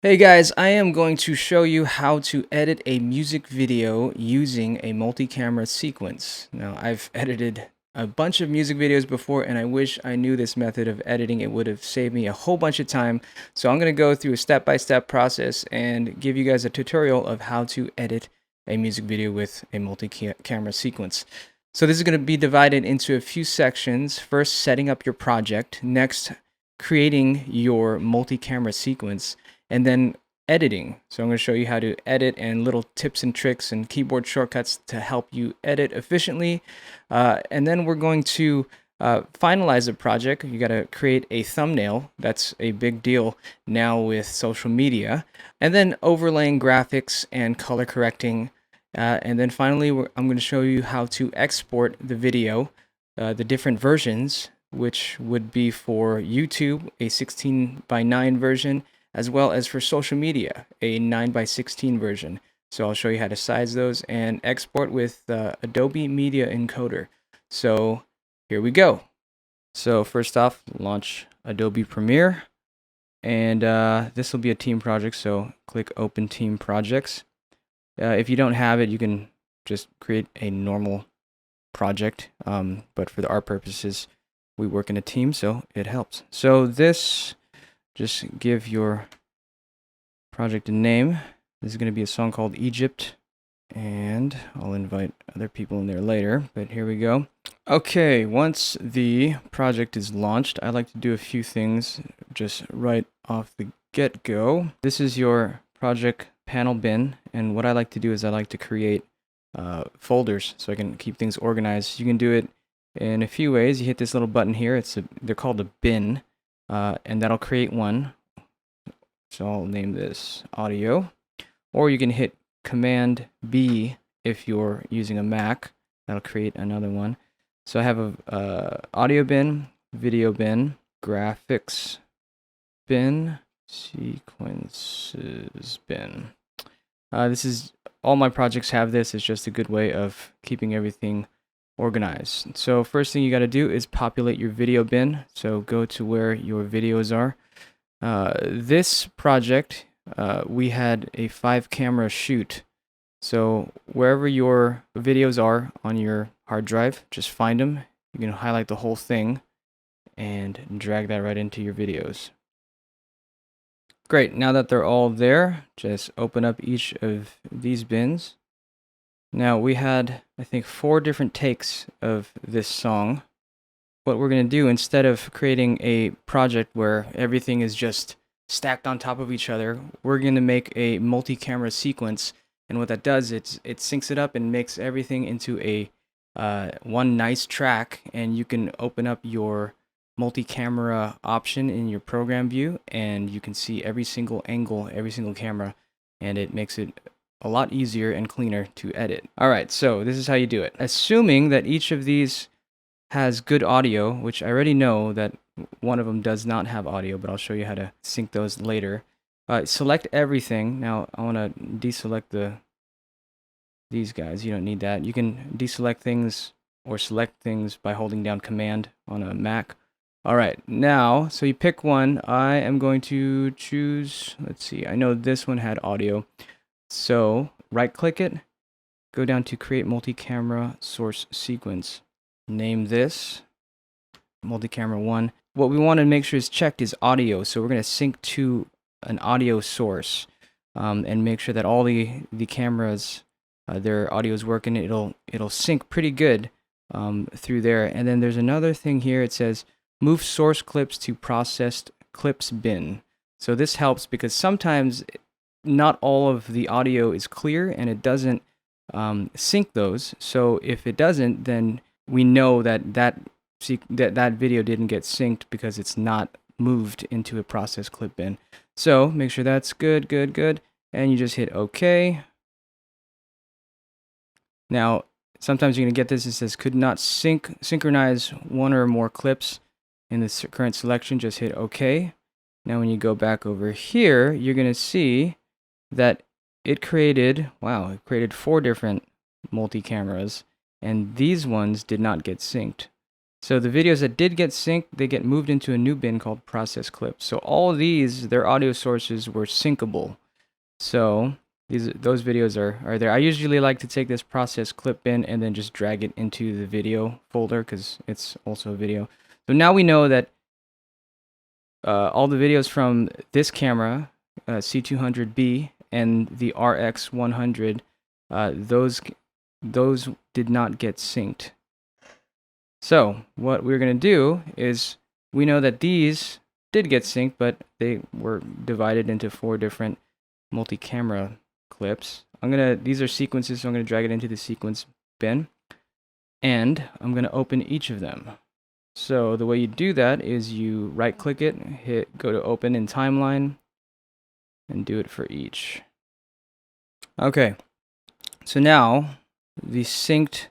Hey guys, I am going to show you how to edit a music video using a multi-camera sequence. Now, I've edited a bunch of music videos before, and I wish I knew this method of editing. It would have saved me a whole bunch of time. So I'm going to go through a step-by-step process and give you guys a tutorial of how to edit a music video with a multi-camera sequence. So this is going to be divided into a few sections. First, setting up your project. Next, creating your multi-camera sequence, and then editing. So I'm going to show you how to edit and little tips and tricks and keyboard shortcuts to help you edit efficiently. And then we're going to finalize the project. You got to create a thumbnail. That's a big deal now with social media. And then overlaying graphics and color correcting. And then finally, I'm going to show you how to export the video, the different versions, which would be for YouTube, a 16:9 version, as well as for social media, a 9:16 version. So I'll show you how to size those and export with Adobe Media Encoder. So here we go. So first off, launch Adobe Premiere, and this will be a team project, so click Open Team Projects. If you don't have it, you can just create a normal project, but for our purposes, we work in a team, so it helps. So this, just give your project a name. This is going to be a song called Egypt, and I'll invite other people in there later, but here we go. Okay, once the project is launched, I like to do a few things just right off the get-go. This is your project panel bin, and what I like to do is I like to create folders so I can keep things organized. You can do it in a few ways. You hit this little button here. They're called a bin, and that'll create one. So I'll name this audio, or you can hit Command B if you're using a Mac. That'll create another one. So I have a audio bin, video bin, graphics bin, sequences bin. This is all my projects have this. It's just a good way of keeping everything organized. So first thing you got to do is populate your video bin. So go to where your videos are. This project, we had a 5-camera shoot. So wherever your videos are on your hard drive, just find them. You can highlight the whole thing and drag that right into your videos. Great, now that they're all there, just open up each of these bins. Now we had, I think, 4 different takes of this song. What we're going to do, instead of creating a project where everything is just stacked on top of each other, we're going to make a multi-camera sequence. And what that does, it syncs it up and makes everything into a one nice track. And you can open up your multi-camera option in your program view, and you can see every single angle, every single camera, and it makes it a lot easier and cleaner to edit. All right, so this is how you do it. Assuming that each of these has good audio, which I already know that one of them does not have audio, but I'll show you how to sync those later. Select everything. Now I want to deselect these guys. You don't need that. You can deselect things or select things by holding down Command on a Mac. All right, now, so you pick one. I am going to choose, let's see, I know this one had audio. So right click it, go down to Create Multi-Camera Source Sequence. Name this multi-camera 1. What we want to make sure is checked is audio. So we're going to sync to an audio source and make sure that all the cameras, their audio is working. It'll sync pretty good through there. And then there's another thing here. It says move source clips to processed clips bin. So this helps because sometimes not all of the audio is clear and it doesn't sync those. So if it doesn't, then we know that video didn't get synced because it's not moved into a process clip bin. So make sure that's good, and you just hit OK. Now, sometimes you're going to get this. It says could not synchronize one or more clips in the current selection. Just hit OK. Now, when you go back over here, you're going to see that it created 4 different multi-cameras. And these ones did not get synced. So the videos that did get synced, they get moved into a new bin called process clips. So all these, their audio sources were syncable. So those videos are there. I usually like to take this process clip bin and then just drag it into the video folder because it's also a video. So now we know that all the videos from this camera, C200B, and the RX100, those did not get synced. So what we're going to do is, we know that these did get synced, but they were divided into 4 different multi-camera clips. These are sequences, so I'm going to drag it into the sequence bin, and I'm going to open each of them. So the way you do that is you right-click it, go to Open in Timeline, and do it for each. Okay, so now the synced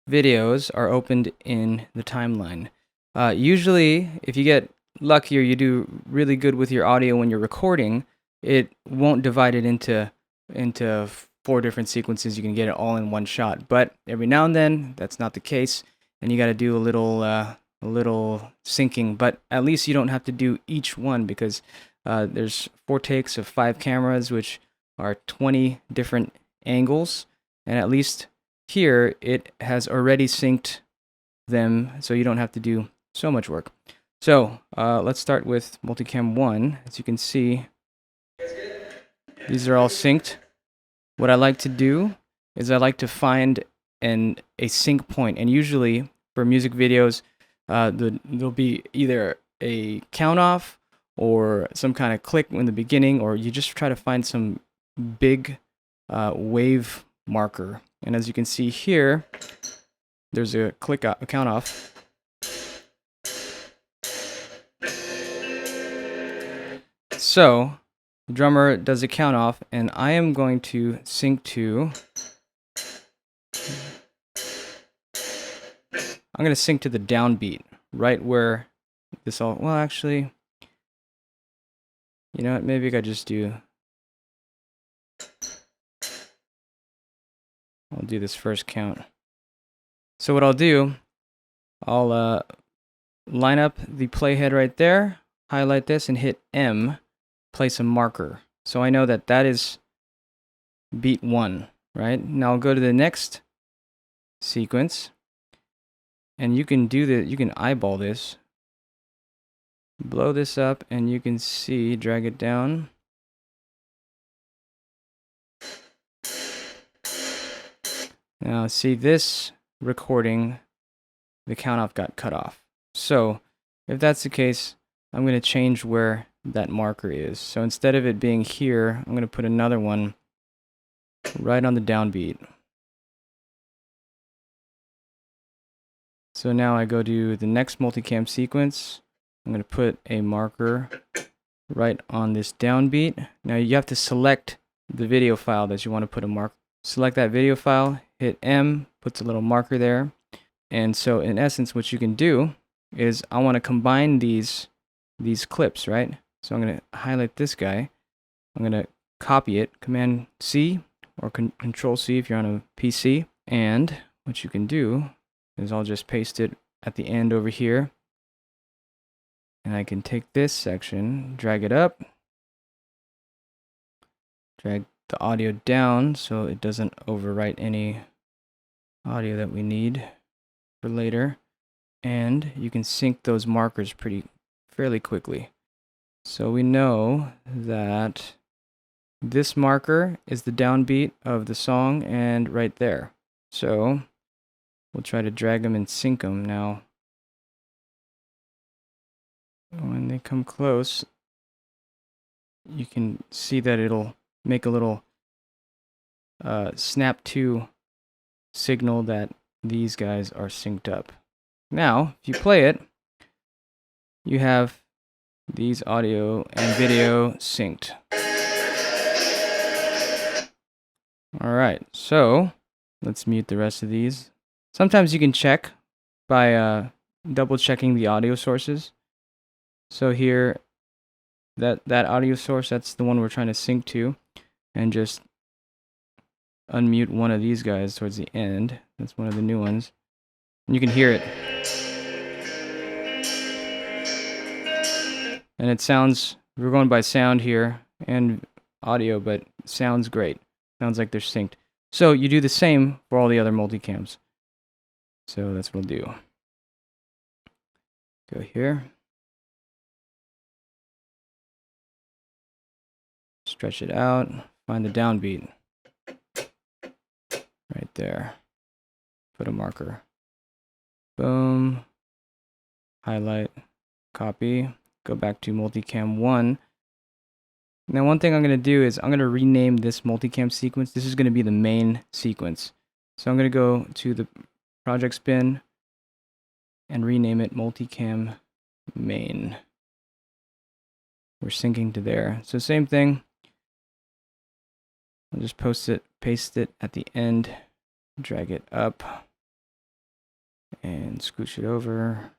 videos are opened in the timeline. Usually, if you get luckier, you do really good with your audio when you're recording, it won't divide it into 4 different sequences. You can get it all in one shot. But every now and then, that's not the case, and you got to do a little syncing. But at least you don't have to do each one, because there's 4 takes of 5 cameras, which are 20 different angles, and at least here it has already synced them, so you don't have to do so much work. So let's start with multicam 1. As you can see, these are all synced. What I like to do is I like to find a sync point, and usually for music videos, there'll be either a count off or some kind of click in the beginning, or you just try to find some big wave marker. And as you can see here, there's a count off. So the drummer does a count off, and I am going to sync to, I'm going to sync to the downbeat, right where this all, well, actually, you know what, maybe I could just I'll do this first count. So what I'll do, I'll line up the playhead right there, highlight this, and hit M, place a marker. So I know that that is beat 1, right? Now I'll go to the next sequence, and you can you can eyeball this, blow this up, and you can see, drag it down. Now see, this recording, the count off got cut off. So if that's the case, I'm going to change where that marker is. So instead of it being here, I'm going to put another one right on the downbeat. So now I go to the next multicam sequence. I'm going to put a marker right on this downbeat. Now you have to select the video file that you want to put a mark. Select that video file, hit M, puts a little marker there. And so in essence, what you can do is, I want to combine these clips, right? So I'm going to highlight this guy. I'm going to copy it, Command C or Control C if you're on a PC. And what you can do is I'll just paste it at the end over here. And I can take this section, drag it up, drag the audio down so it doesn't overwrite any audio that we need for later. And you can sync those markers fairly quickly. So we know that this marker is the downbeat of the song, and right there. So we'll try to drag them and sync them. Now when they come close, you can see that it'll make a little snap to signal that these guys are synced up. Now, if you play it, you have these audio and video synced. All right, so let's mute the rest of these. Sometimes you can check by double checking the audio sources. So here, that audio source, that's the one we're trying to sync to, and just unmute one of these guys towards the end. That's one of the new ones. And you can hear it. And it sounds, we're going by sound here and audio, but it sounds great. Sounds like they're synced. So you do the same for all the other multicams. So that's what we'll do. Go here. Stretch it out. Find the downbeat. Right there. Put a marker. Boom. Highlight. Copy. Go back to multicam 1. Now one thing I'm going to do is I'm going to rename this multicam sequence. This is going to be the main sequence. So I'm going to go to the projects bin and rename it multicam main. We're syncing to there. So same thing. I'll just paste it at the end, drag it up, and scooch it over.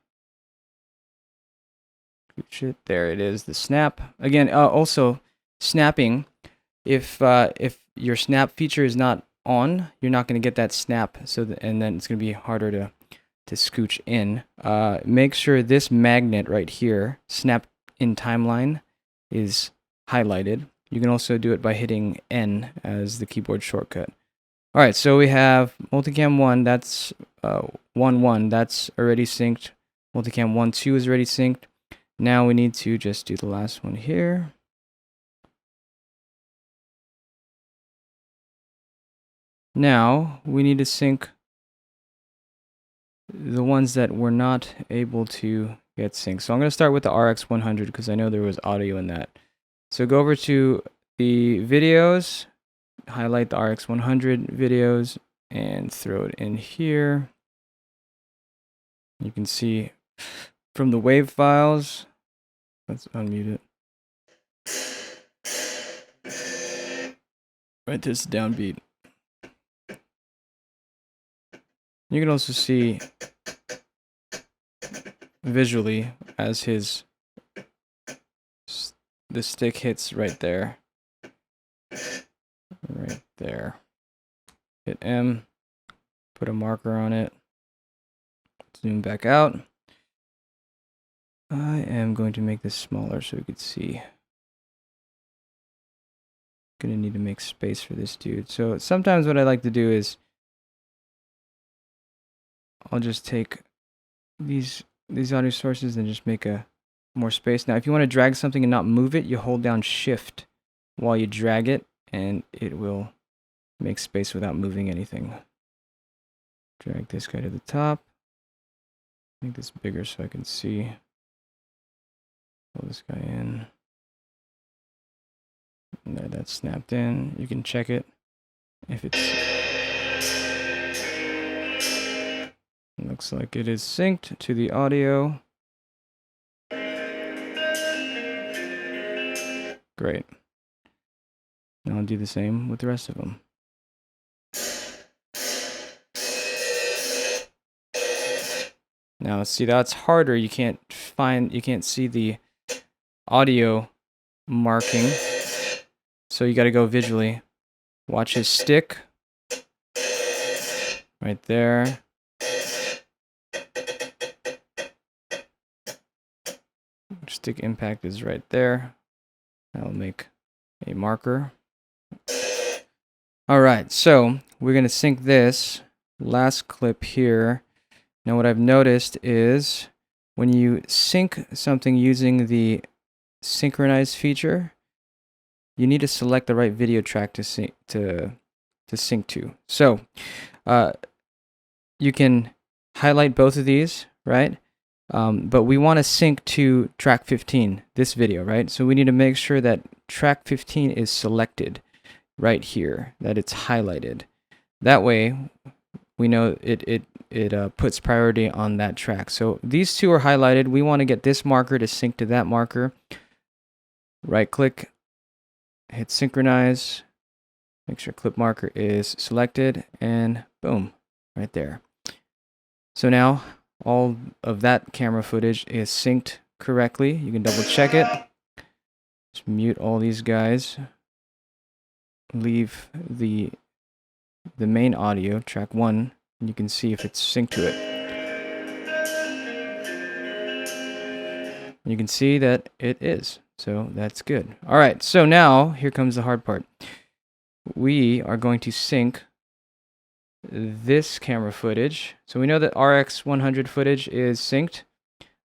Scooch it. There it is, the snap. Again, also snapping. If your snap feature is not on, you're not going to get that snap. And then it's going to be harder to scooch in. Make sure this magnet right here, snap in timeline, is highlighted. You can also do it by hitting N as the keyboard shortcut. All right, so we have multicam 1, that's 1.1, that's already synced. Multicam 1.2 is already synced. Now we need to just do the last one here. Now we need to sync the ones that we're not able to get synced. So I'm going to start with the RX 100 because I know there was audio in that. So go over to the videos, highlight the RX 100 videos, and throw it in here. You can see from the wave files, let's unmute it. Right, this downbeat. You can also see visually as the stick hits right there. Right there. Hit M, put a marker on it, zoom back out. I am going to make this smaller so you can see. Gonna need to make space for this dude. So sometimes what I like to do is I'll just take these audio sources and just make more space. Now if you want to drag something and not move it, you hold down Shift while you drag it and it will make space without moving anything. Drag this guy to the top. Make this bigger so I can see. Pull this guy in. And there, that's snapped in. You can check it if it's... Looks like it is synced to the audio. Great. Now I'll do the same with the rest of them. Now see, that's harder. You can't see the audio marking. So you got to go visually. Watch his stick. Right there. Stick impact is right there. I'll make a marker. All right, so we're going to sync this last clip here. Now what I've noticed is when you sync something using the synchronize feature, you need to select the right video track to sync to. So you can highlight both of these, right? But we want to sync to track 15, this video, right? So we need to make sure that track 15 is selected right here, that it's highlighted. That way, we know it puts priority on that track. So these two are highlighted. We want to get this marker to sync to that marker. Right-click, hit synchronize, make sure clip marker is selected, and boom, right there. So now, all of that camera footage is synced correctly. You can double check it. Just mute all these guys. Leave the main audio, track 1, and you can see if it's synced to it. You can see that it is. So that's good. All right, so now here comes the hard part. We are going to sync this camera footage. So we know that RX100 footage is synced,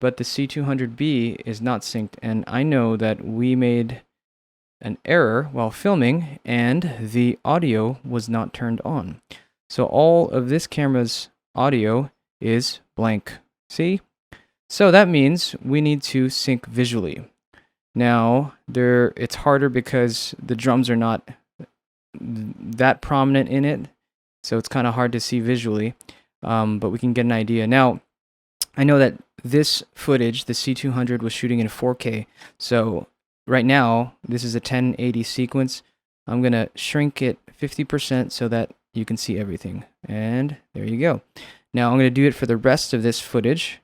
but the C200B is not synced. And I know that we made an error while filming and the audio was not turned on. So all of this camera's audio is blank. See? So that means we need to sync visually. Now, it's harder because the drums are not that prominent in it, so it's kind of hard to see visually, but we can get an idea. Now, I know that this footage, the C200, was shooting in 4K, so right now, this is a 1080 sequence. I'm going to shrink it 50% so that you can see everything, and there you go. Now, I'm going to do it for the rest of this footage.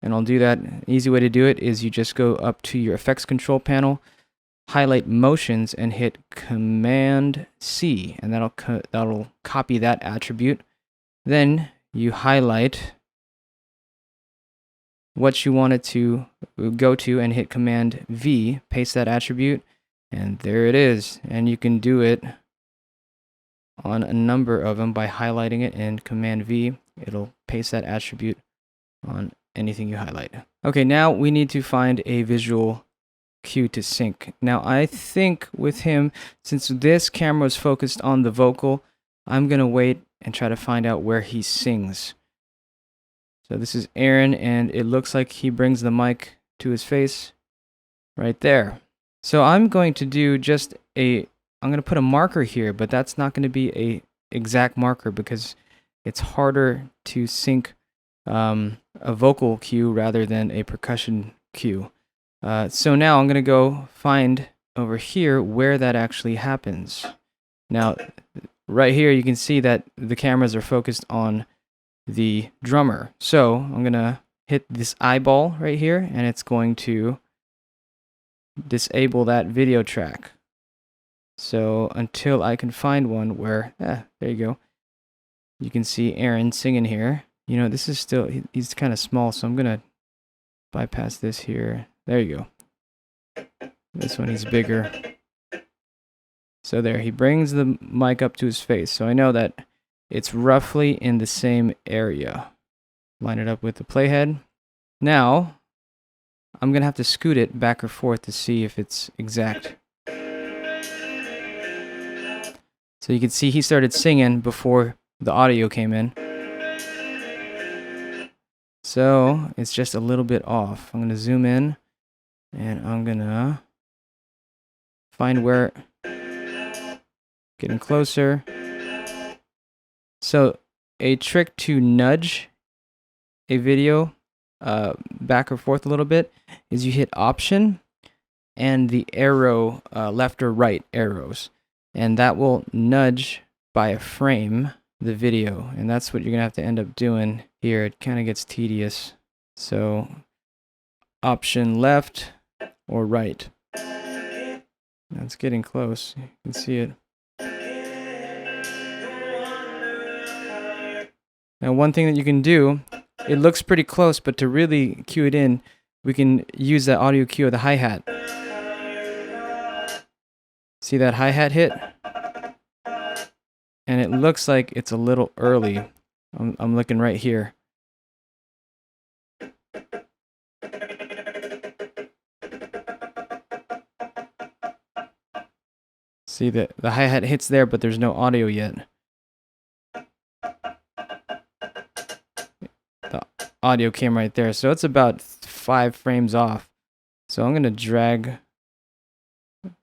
And I'll do that. An easy way to do it is you just go up to your effects control panel, highlight motions, and hit Command C, and that'll copy that attribute. Then you highlight what you want it to go to and hit Command V, paste that attribute, and there it is. And you can do it on a number of them by highlighting it and Command V. It'll paste that attribute on anything you highlight. Okay, now we need to find a visual cue to sync. Now I think with him, since this camera is focused on the vocal, I'm gonna wait and try to find out where he sings. So this is Aaron, and it looks like he brings the mic to his face right there. So I'm going to do I'm gonna put a marker here, but that's not gonna be a exact marker because it's harder to sync a vocal cue rather than a percussion cue. So now I'm going to go find over here where that actually happens. Now, right here you can see that the cameras are focused on the drummer. So I'm going to hit this eyeball right here, and it's going to disable that video track. So until I can find one where, there you go. You can see Aaron singing here. You know, this is still, he's kind of small, so I'm going to bypass this here. There you go. This one, he's bigger. So there, he brings the mic up to his face. So I know that it's roughly in the same area. Line it up with the playhead. Now, I'm going to have to scoot it back or forth to see if it's exact. So you can see he started singing before the audio came in. So it's just a little bit off. I'm going to zoom in and I'm going to find where, getting closer. So a trick to nudge a video back or forth a little bit is you hit Option and the arrow, left or right arrows, and that will nudge by a frame the video, and that's what you're gonna have to end up doing here. It kind of gets tedious. So Option left or right. That's getting close. You can see it. Now one thing that you can do, it looks pretty close, but to really cue it in, we can use that audio cue of the hi-hat. See that hi-hat hit? And it looks like it's a little early. I'm looking right here. See that the hi-hat hits there, but there's no audio yet. The audio came right there, so it's about 5 frames off. So I'm gonna drag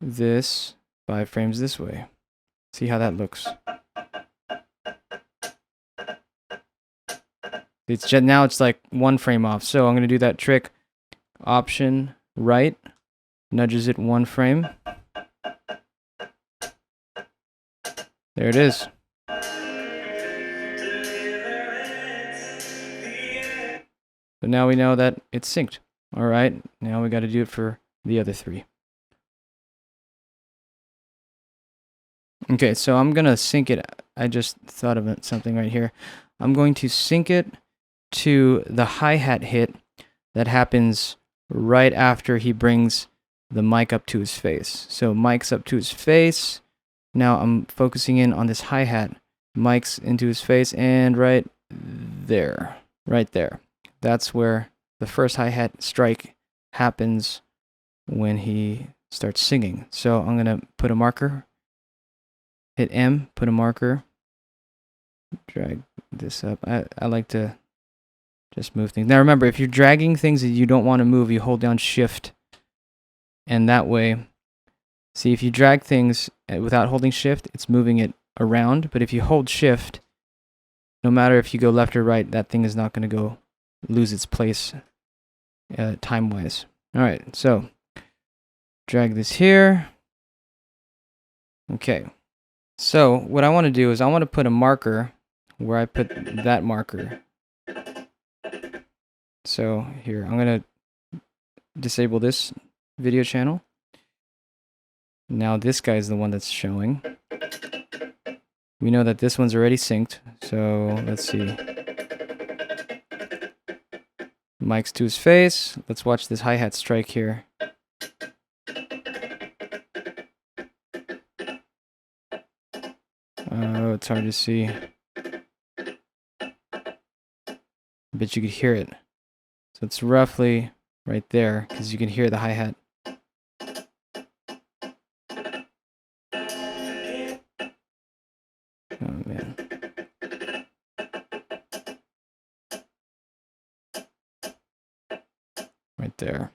this 5 frames this way. See how that looks. Now it's like 1 frame off. So I'm gonna do that trick. Option right, nudges it 1 frame. There it is. So now we know that it's synced. All right, now we got to do it for the other 3. Okay, so I'm going to sync it. I just thought of something right here. I'm going to sync it to the hi-hat hit that happens right after he brings the mic up to his face. So mic's up to his face. Now I'm focusing in on this hi-hat. Mic's into his face, and right there. That's where the first hi-hat strike happens when he starts singing. So I'm going to put a marker, hit M, put a marker, drag this up. I like to just move things. Now remember, if you're dragging things that you don't want to move, you hold down Shift, and that way, see, if you drag things without holding Shift, it's moving it around. But if you hold Shift, no matter if you go left or right, that thing is not going to lose its place time-wise. All right, so drag this here. Okay, so what I want to do is I want to put a marker where I put that marker. So here, I'm going to disable this video channel. Now this guy is the one that's showing. We know that this one's already synced, so let's see. Mic's to his face. Let's watch this hi-hat strike here. Oh, it's hard to see. But you could hear it. So it's roughly right there, because you can hear the hi-hat. Oh, man. Right there.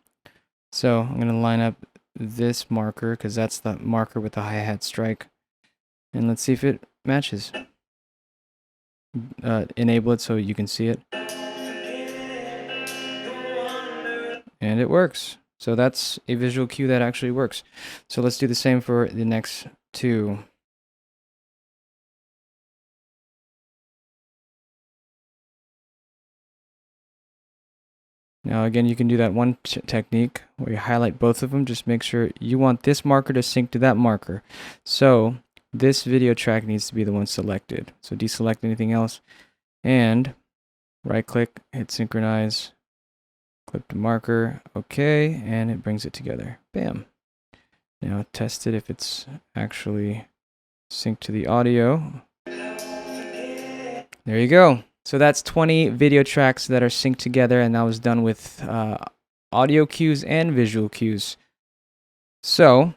So I'm going to line up this marker, because that's the marker with the hi-hat strike. And let's see if it matches. Enable it so you can see it. And it works. So that's a visual cue that actually works. So let's do the same for the next two. Now again, you can do that one technique where you highlight both of them. Just make sure you want this marker to sync to that marker. So this video track needs to be the one selected. So deselect anything else and right click, hit synchronize, clip to marker, okay, and it brings it together. Bam. Now test it if it's actually synced to the audio. There you go. So that's 20 video tracks that are synced together, and that was done with audio cues and visual cues. So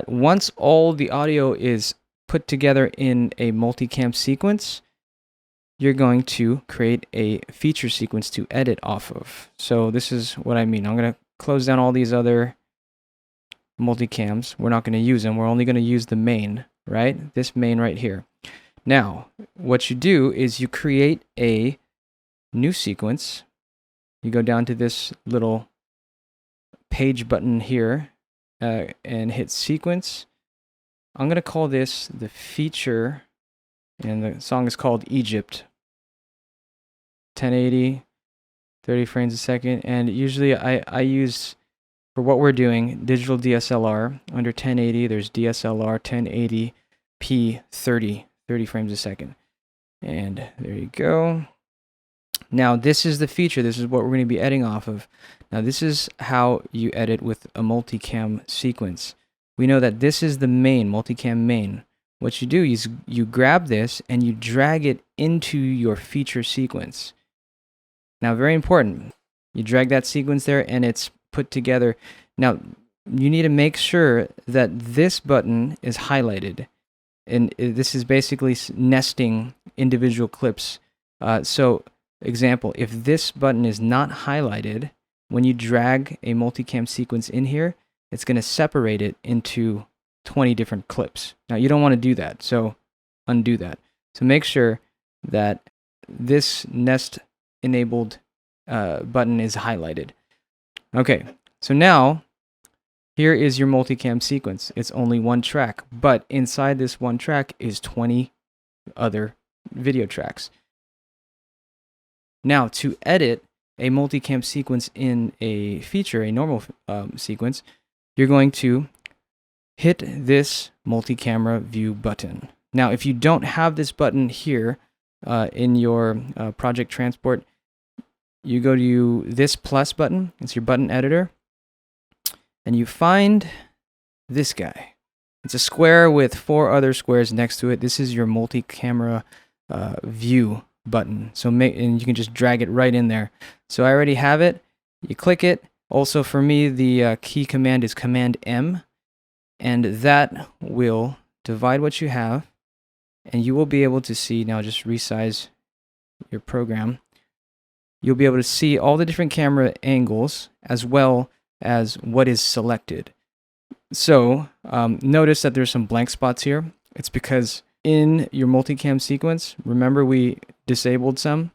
once all the audio is put together in a multicam sequence, you're going to create a feature sequence to edit off of. So this is what I mean. I'm going to close down all these other multicams. We're not going to use them. We're only going to use the main, right? This main right here. Now, what you do is you create a new sequence. You go down to this little page button here and hit sequence. I'm going to call this the feature, and the song is called Egypt. 1080, 30 frames a second, and usually I use, for what we're doing, digital DSLR. Under 1080, there's DSLR 1080p 30 frames a second. And there you go. Now this is the feature. This is what we're going to be editing off of. Now this is how you edit with a multicam sequence. We know that this is the main, multicam main. What you do is you grab this and you drag it into your feature sequence. Now, very important, you drag that sequence there and it's put together. Now, you need to make sure that this button is highlighted. And this is basically nesting individual clips. So, example, if this button is not highlighted, when you drag a multicam sequence in here, it's going to separate it into 20 different clips. Now, you don't want to do that, so undo that. So make sure that this nest enabled button is highlighted. Okay, so now here is your multicam sequence. It's only one track, but inside this one track is 20 other video tracks. Now, to edit a multicam sequence in a feature, a normal sequence, you're going to hit this multi-camera view button. Now, if you don't have this button here in your project transport, you go to this plus button. It's your button editor. And you find this guy. It's a square with 4 other squares next to it. This is your multi-camera view button. So and you can just drag it right in there. So I already have it. You click it. Also for me, the key command is Command M. And that will divide what you have. And you will be able to see, now just resize your program. You'll be able to see all the different camera angles as well as what is selected. So notice that there's some blank spots here. It's because in your multicam sequence, remember we disabled some.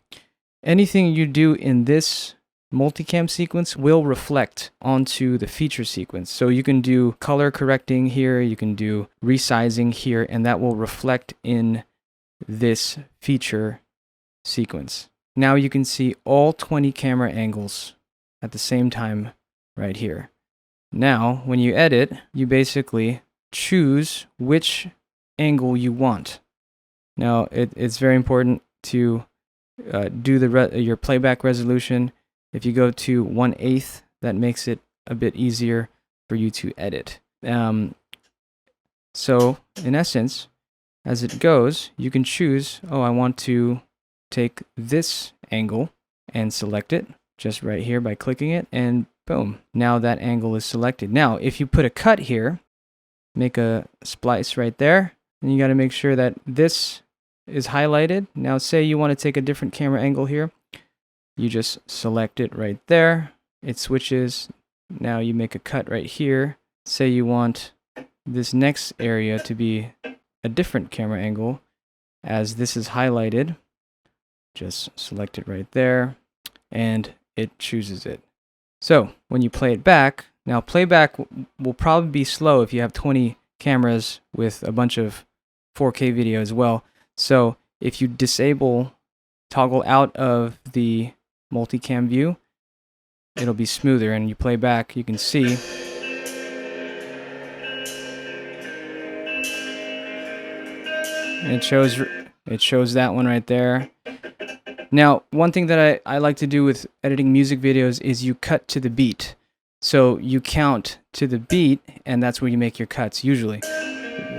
Anything you do in this multicam sequence will reflect onto the feature sequence. So you can do color correcting here, you can do resizing here, and that will reflect in this feature sequence. Now you can see all 20 camera angles at the same time right here. Now, when you edit, you basically choose which angle you want. Now, it's very important to do your playback resolution. If you go to 1/8, that makes it a bit easier for you to edit. So, in essence, as it goes, you can choose, oh, I want to take this angle and select it just right here by clicking it, and boom, now that angle is selected. Now, if you put a cut here, make a splice right there, and you got to make sure that this is highlighted. Now, say you want to take a different camera angle here, you just select it right there. It switches. Now you make a cut right here. Say you want this next area to be a different camera angle. As this is highlighted, just select it right there, and it chooses it. So when you play it back, now playback will probably be slow if you have 20 cameras with a bunch of 4K video as well. So if you toggle out of the multicam view, it'll be smoother, and you play back, you can see it shows that one right there. Now, one thing that I like to do with editing music videos is you cut to the beat. So you count to the beat, and that's where you make your cuts usually.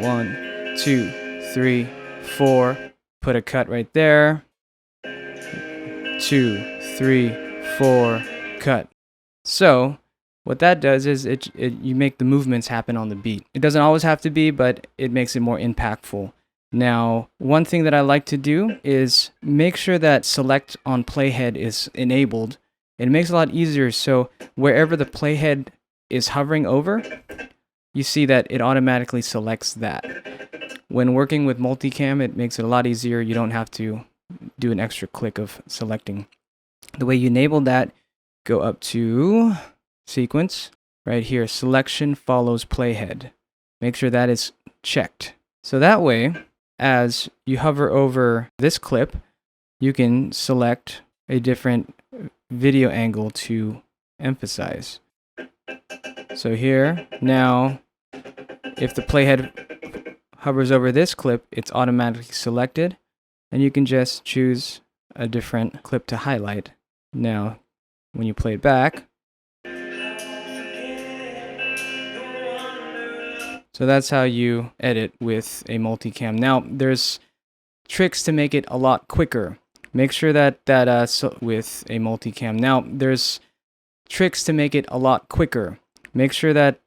1, 2, 3, 4. Put a cut right there. 2, 3, 4. Cut. So what that does is you make the movements happen on the beat. It doesn't always have to be, but it makes it more impactful. Now, one thing that I like to do is make sure that select on playhead is enabled. It makes it a lot easier, so wherever the playhead is hovering over, you see that it automatically selects that. When working with multicam, it makes it a lot easier. You don't have to do an extra click of selecting. The way you enable that, go up to sequence, right here, selection follows playhead. Make sure that is checked. So that way, as you hover over this clip, you can select a different video angle to emphasize. So here, now, if the playhead hovers over this clip, it's automatically selected, and you can just choose a different clip to highlight. Now, when you play it back, so that's how you edit with a multicam. Now, there's tricks to make it a lot quicker. Make sure that with a multicam. Now, there's tricks to make it a lot quicker. Make sure that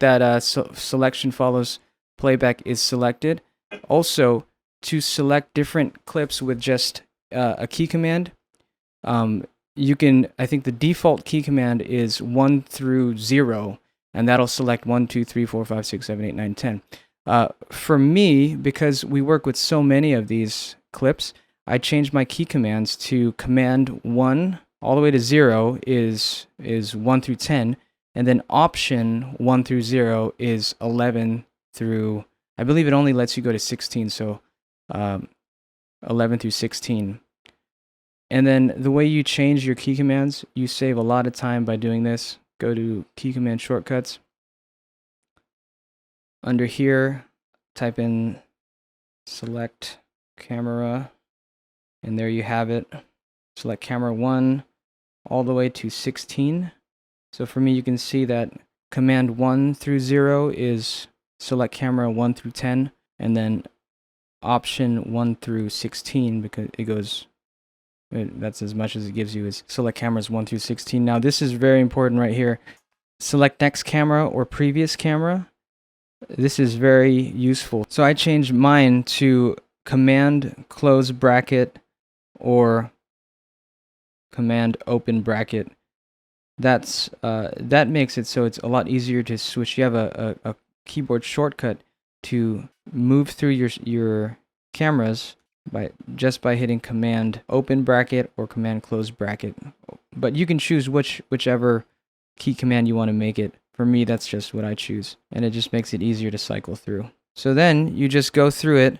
selection follows playback is selected. Also, to select different clips with just a key command, you can, I think the default key command is 1 through 0. And that'll select 1, 2, 3, 4, 5, 6, 7, 8, 9, 10. For me, because we work with so many of these clips, I changed my key commands to command 1 all the way to 0 is 1 through 10, and then option 1 through 0 is 11 through, I believe it only lets you go to 16, so 11 through 16. And then the way you change your key commands, you save a lot of time by doing this. Go to key command shortcuts. Under here, type in select camera, and there you have it. Select camera 1, all the way to 16. So for me, you can see that command 1 through 0 is select camera 1 through 10, and then option 1 through 16, because it goes, that's as much as it gives you, is select cameras 1 through 16. Now this is very important right here. Select next camera or previous camera. This is very useful. So I changed mine to command close bracket or command open bracket. That makes it so it's a lot easier to switch. You have a keyboard shortcut to move through your cameras by hitting command open bracket or command close bracket. But you can choose whichever key command you want to make it. For me, that's just what I choose, and it just makes it easier to cycle through. So then you just go through it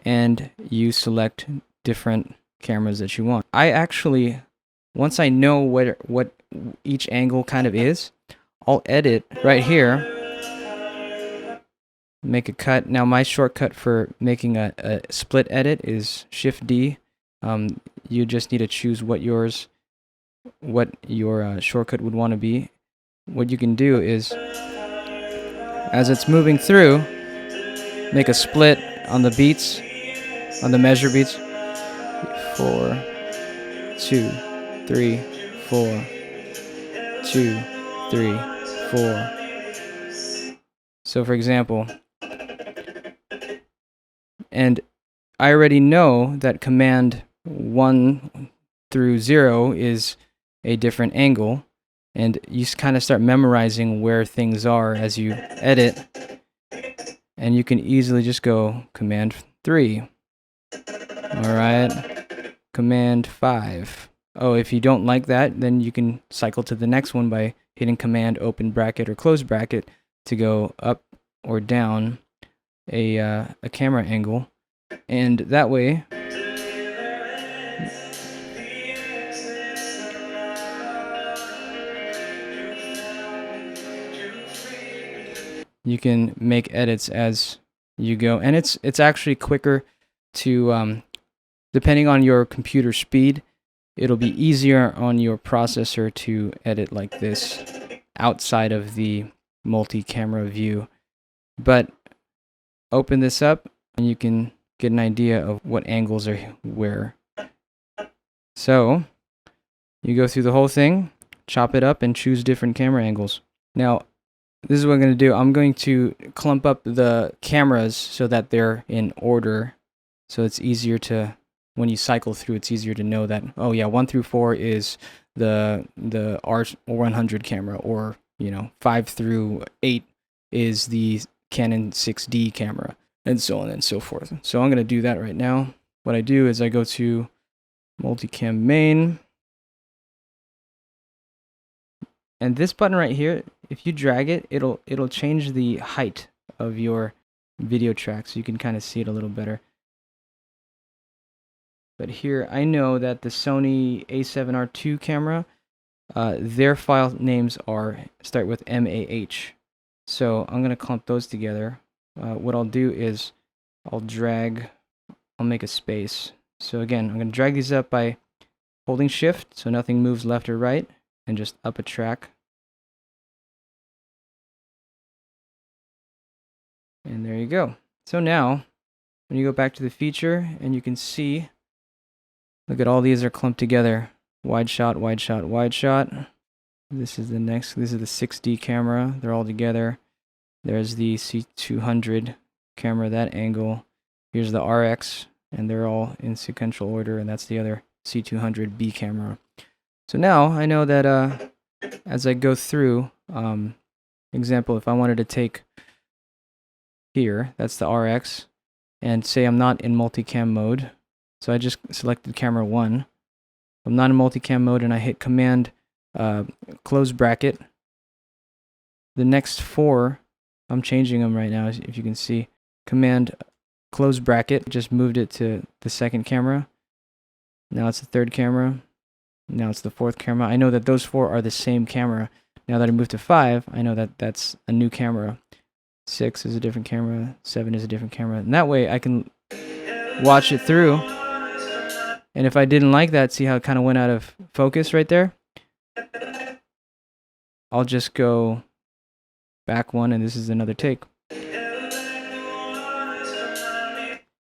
and you select different cameras that you want. I actually, once I know what each angle kind of is, I'll edit right here, make a cut. Now my shortcut for making a split edit is Shift D. You just need to choose what your shortcut would want to be. What you can do is, as it's moving through, make a split on the beats, on the measure beats. 4, 2, 3, 4, 2, 3, 4. So for example, and I already know that command 1 through 0 is a different angle, and you kind of start memorizing where things are as you edit, and you can easily just go command 3. All right, command 5. Oh, if you don't like that, then you can cycle to the next one by hitting command open bracket or close bracket to go up or down a camera angle, and that way you can make edits as you go, and it's actually quicker to depending on your computer speed, it'll be easier on your processor to edit like this outside of the multi-camera view. But open this up and you can get an idea of what angles are where. So you go through the whole thing, chop it up, and choose different camera angles. Now this is what I'm going to do. I'm going to clump up the cameras so that they're in order, so it's easier to, when you cycle through, it's easier to know that, oh yeah, 1 through 4 is the R100 camera, or 5 through 8 is the Canon 6D camera, and so on and so forth. So I'm going to do that right now. What I do is I go to Multicam Main, and this button right here, if you drag it, it'll change the height of your video track, so you can kind of see it a little better. But here, I know that the Sony a7R II camera, their file names start with MAH. So I'm going to clump those together. What I'll do is I'll make a space. So again, I'm going to drag these up by holding Shift so nothing moves left or right, and just up a track. And there you go. So now, when you go back to the feature, and you can see, look at all these are clumped together. Wide shot, wide shot, wide shot. This is the 6D camera. They're all together. There's the C200 camera, that angle. Here's the RX, and they're all in sequential order, and that's the other C200B camera. So now I know that as I go through, example, if I wanted to take here, that's the RX, and say I'm not in multicam mode, so I just selected camera 1. I'm not in multicam mode, and I hit command close bracket. The next 4, I'm changing them right now, if you can see. Command close bracket, just moved it to the second camera. Now it's the third camera. Now it's the fourth camera. I know that those 4 are the same camera. Now that I moved to 5, I know that that's a new camera. 6 is a different camera. 7 is a different camera. And that way I can watch it through. And if I didn't like that, see how it kind of went out of focus right there? I'll just go back one, and this is another take.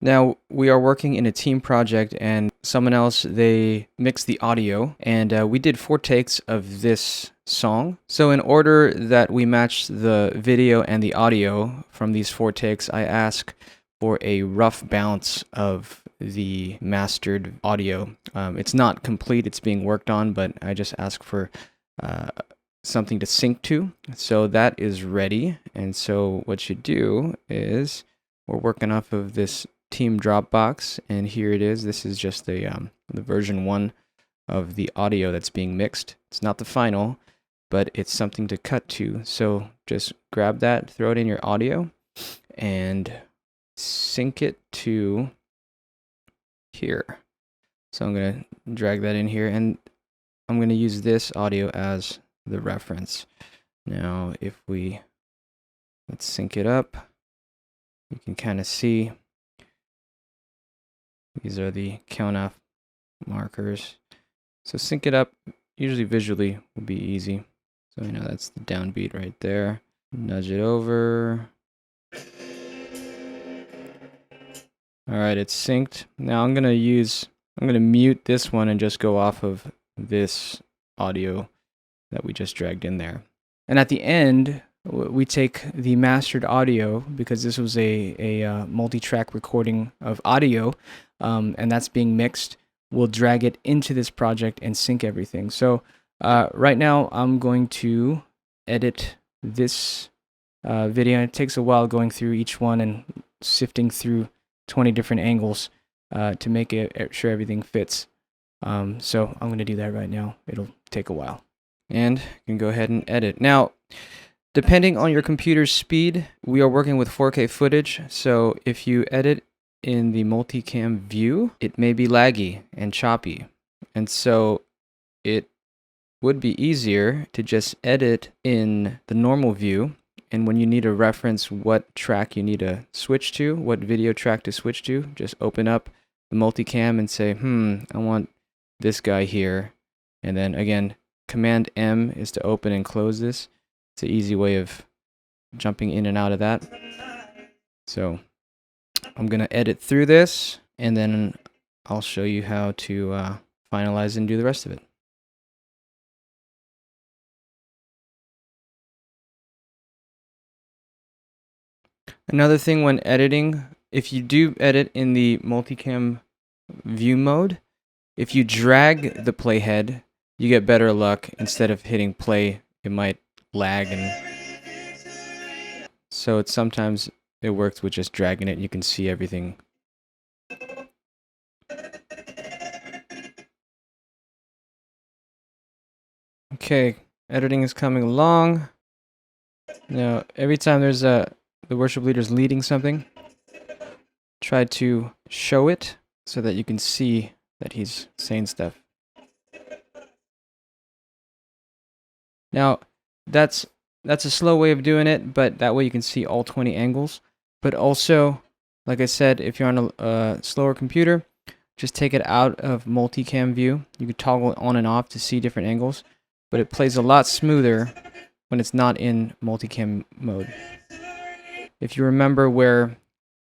Now, we are working in a team project, and someone else, they mixed the audio, and we did 4 takes of this song. So in order that we match the video and the audio from these 4 takes, I ask for a rough bounce of the mastered audio. It's not complete, it's being worked on, but I just ask for something to sync to. So that is ready, and so what you do is, we're working off of this team Dropbox, and here it is. This is just the version 1 of the audio that's being mixed. It's not the final, but it's something to cut to. So just grab that, throw it in your audio, and sync it to here. So I'm going to drag that in here, and I'm going to use this audio as the reference. Now, if let's sync it up, you can kind of see these are the count off markers. So sync it up, usually visually will be easy. So you know that's the downbeat right there. Nudge it over. All right, it's synced. Now I'm gonna mute this one and just go off of this audio that we just dragged in there. And at the end, we take the mastered audio, because this was a multi-track recording of audio, and that's being mixed. We'll drag it into this project and sync everything. So right now I'm going to edit this video. It takes a while going through each one and sifting through 20 different angles to make sure everything fits. So I'm going to do that right now. It'll take a while. And you can go ahead and edit. Now, depending on your computer's speed, we are working with 4K footage, so if you edit in the multicam view, it may be laggy and choppy. And so it would be easier to just edit in the normal view, and when you need to reference what track you need to switch to, what video track to switch to, just open up the multicam and say, I want this guy here. And then again, Command M is to open and close this. It's an easy way of jumping in and out of that. So I'm going to edit through this, and then I'll show you how to finalize and do the rest of it. Another thing when editing, if you do edit in the multicam view mode, if you drag the playhead, you get better luck. Instead of hitting play, it might lag, and so sometimes it works with just dragging it. You can see everything. Okay, editing is coming along. Now, every time there's the worship leader's leading something, try to show it so that you can see that he's saying stuff. Now, that's a slow way of doing it, but that way you can see all 20 angles. But also, like I said, if you're on a slower computer, just take it out of multicam view. You can toggle it on and off to see different angles, but it plays a lot smoother when it's not in multicam mode. If you remember where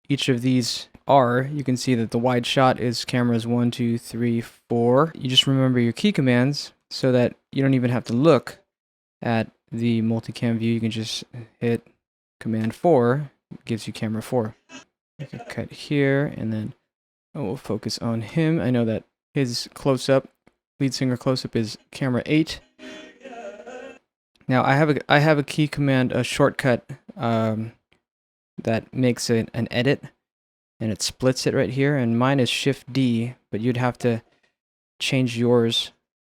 each of these are, you can see that the wide shot is cameras 1, 2, 3, 4. You just remember your key commands so that you don't even have to look at the multicam view. You can just hit Command 4, it gives you camera 4. You can cut here, and then we'll focus on him. I know that his close-up, lead singer close-up, is camera 8. Now I have a key command, a shortcut that makes it an edit, and it splits it right here, and mine is Shift D, but you'd have to change yours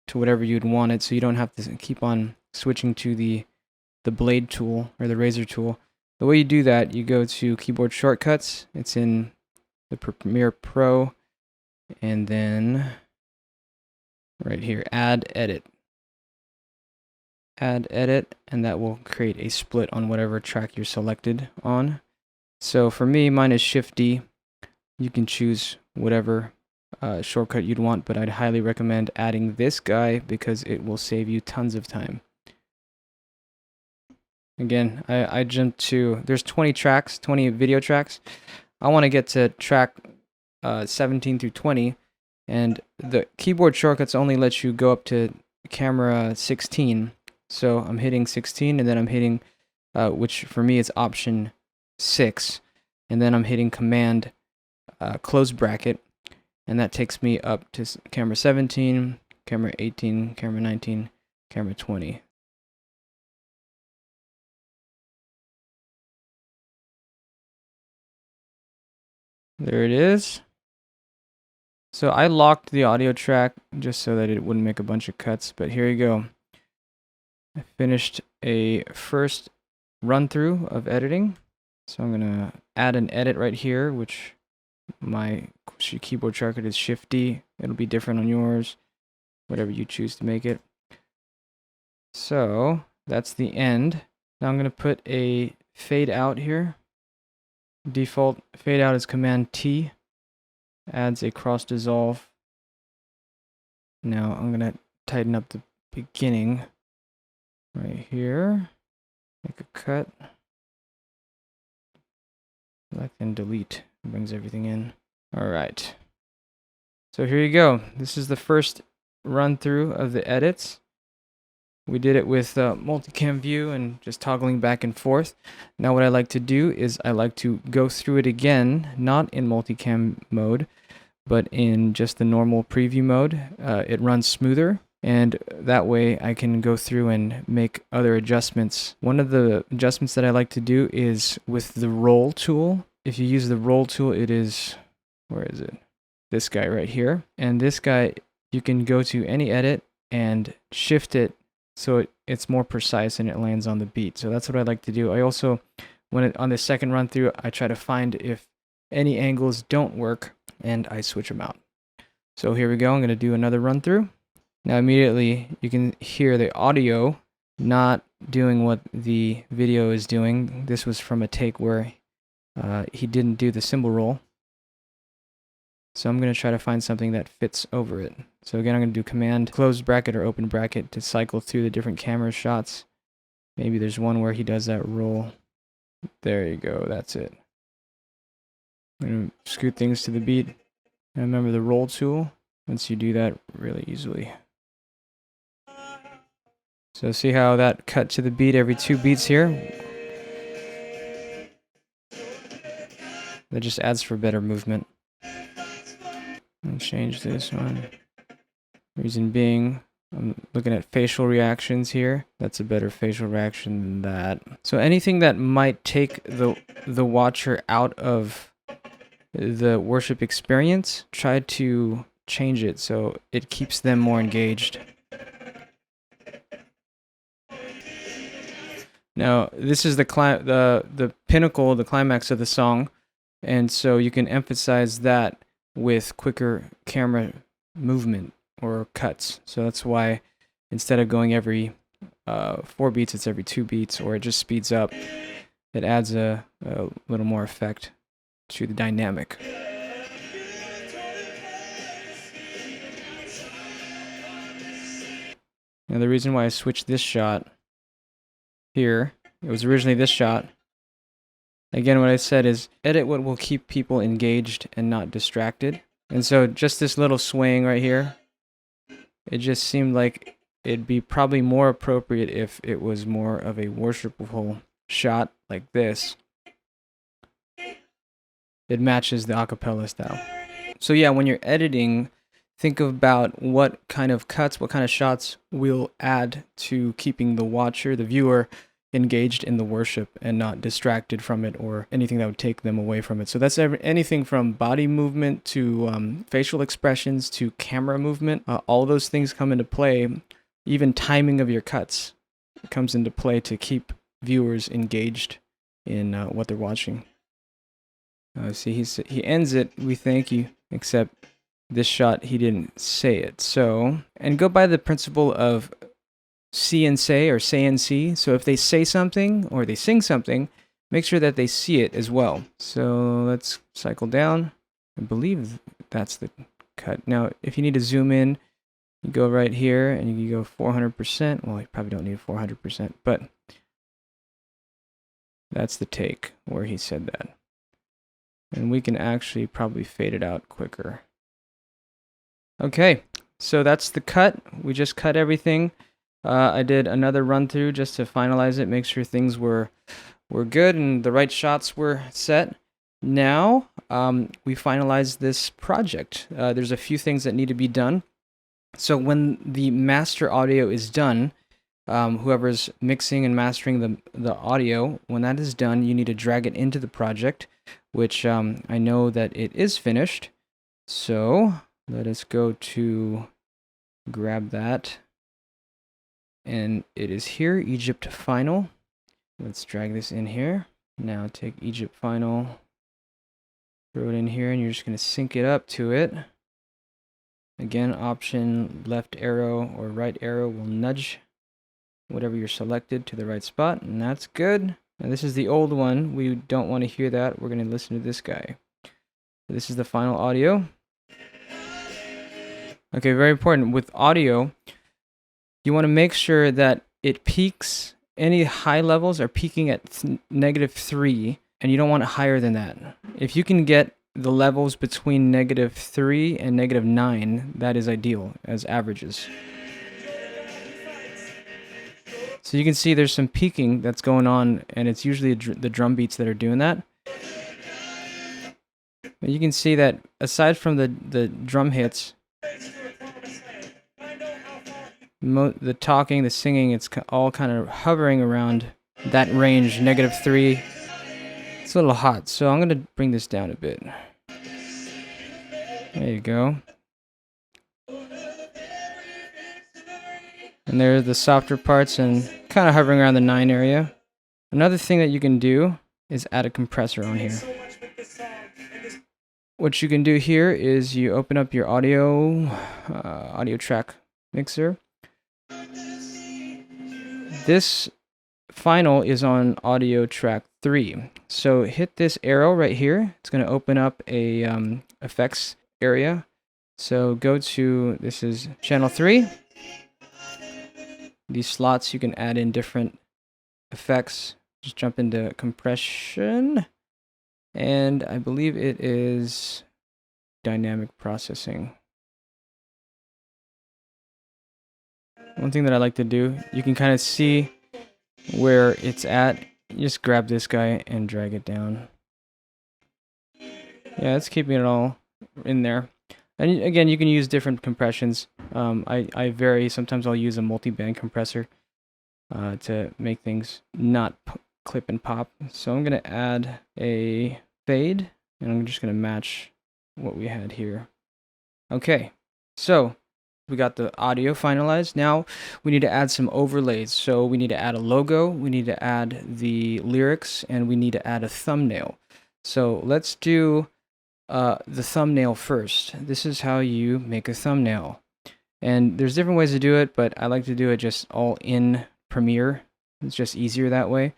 to whatever you'd want it, so you don't have to keep on switching to the blade tool or the razor tool. The way you do that, you go to keyboard shortcuts. It's in the Premiere Pro, and then right here, add edit, and that will create a split on whatever track you're selected on. So for me, mine is Shift D. You can choose whatever shortcut you'd want, but I'd highly recommend adding this guy because it will save you tons of time. Again, I jumped to, there's 20 tracks, 20 video tracks. I want to get to track 17 through 20, and the keyboard shortcuts only let you go up to camera 16. So I'm hitting 16, and then I'm hitting, which for me is option 6, and then I'm hitting command close bracket, and that takes me up to camera 17, camera 18, camera 19, camera 20. There it is. So I locked the audio track just so that it wouldn't make a bunch of cuts, but here you go. I finished a first run through of editing. So I'm gonna add an edit right here, which my keyboard shortcut is Shift D. It'll be different on yours, whatever you choose to make it. So that's the end. Now I'm gonna put a fade out here. Default fade out is Command T. Adds a cross dissolve. Now I'm gonna tighten up the beginning right here. Make a cut. Select and delete. Brings everything in. All right. So here you go. This is the first run through of the edits. We did it with multicam view and just toggling back and forth. Now what I like to do is I like to go through it again, not in multicam mode, but in just the normal preview mode. It runs smoother, and that way I can go through and make other adjustments. One of the adjustments that I like to do is with the roll tool. If you use the roll tool, it is, where is it? This guy right here. And this guy, you can go to any edit and shift it so it's more precise and it lands on the beat. So that's what I like to do. I also, on the second run through, I try to find if any angles don't work and I switch them out. So here we go. I'm going to do another run through. Now immediately you can hear the audio not doing what the video is doing. This was from a take where he didn't do the cymbal roll. So I'm going to try to find something that fits over it. So again, I'm going to do command close bracket or open bracket to cycle through the different camera shots. Maybe there's one where he does that roll. There you go, that's it. I'm going to scoot things to the beat. And remember the roll tool, once you do that really easily. So see how that cut to the beat every 2 beats here? That just adds for better movement. I'll change this one. Reason being, I'm looking at facial reactions here. That's a better facial reaction than that. So anything that might take the watcher out of the worship experience, try to change it so it keeps them more engaged. Now, this is the pinnacle, the climax of the song, and so you can emphasize that with quicker camera movement or cuts. So that's why instead of going every 4 beats, it's every 2 beats, or it just speeds up. It adds a little more effect to the dynamic. Now the reason why I switched this shot here, it was originally this shot. Again, what I said is edit what will keep people engaged and not distracted. And so just this little swing right here, it just seemed like it'd be probably more appropriate if it was more of a worshipful shot like this. It matches the acapella style. So yeah, when you're editing, think about what kind of cuts, what kind of shots will add to keeping the watcher, the viewer, engaged in the worship and not distracted from it or anything that would take them away from it. So that's anything from body movement to facial expressions to camera movement. All those things come into play. Even timing of your cuts comes into play to keep viewers engaged in what they're watching. See, he ends it, we thank you, except this shot he didn't say it. So, and go by the principle of see and say, or say and see. So if they say something or they sing something, make sure that they see it as well. So let's cycle down. I believe that's the cut. Now, if you need to zoom in, you go right here and you go 400%. Well, you probably don't need 400%, but that's the take where he said that. And we can actually probably fade it out quicker. Okay, so that's the cut. We just cut everything. I did another run through just to finalize it, make sure things were good and the right shots were set. Now we finalized this project. There's a few things that need to be done. So when the master audio is done, whoever's mixing and mastering the audio, when that is done, you need to drag it into the project, which I know that it is finished. So let us go to grab that. And it is here, Egypt Final. Let's drag this in here. Now take Egypt Final, throw it in here, and you're just going to sync it up to it. Again, option left arrow or right arrow will nudge whatever you're selected to the right spot, and that's good. Now this is the old one. We don't want to hear that. We're going to listen to this guy. This is the final audio. Okay, very important. With audio, you want to make sure that it peaks. Any high levels are peaking at -3, and you don't want it higher than that. If you can get the levels between -3 and -9, that is ideal as averages. So you can see there's some peaking that's going on, and it's usually the drum beats that are doing that. But you can see that aside from the drum hits, the talking, the singing, it's all kind of hovering around that range, -3. It's a little hot, so I'm going to bring this down a bit. There you go. And there are the softer parts and kind of hovering around the 9 area. Another thing that you can do is add a compressor on here. What you can do here is you open up your audio track mixer. This final is on audio track 3. So hit this arrow right here. It's going to open up a effects area. So go to, this is channel 3. These slots you can add in different effects. Just jump into compression. And I believe it is dynamic processing. One thing that I like to do, you can kind of see where it's at. You just grab this guy and drag it down. Yeah, it's keeping it all in there. And again, you can use different compressions. I vary. Sometimes I'll use a multi-band compressor to make things not clip and pop. So I'm going to add a fade, and I'm just going to match what we had here. Okay, so we got the audio finalized. Now we need to add some overlays. So we need to add a logo, we need to add the lyrics, and we need to add a thumbnail. So let's do the thumbnail first. This is how you make a thumbnail. And there's different ways to do it, but I like to do it just all in Premiere. It's just easier that way.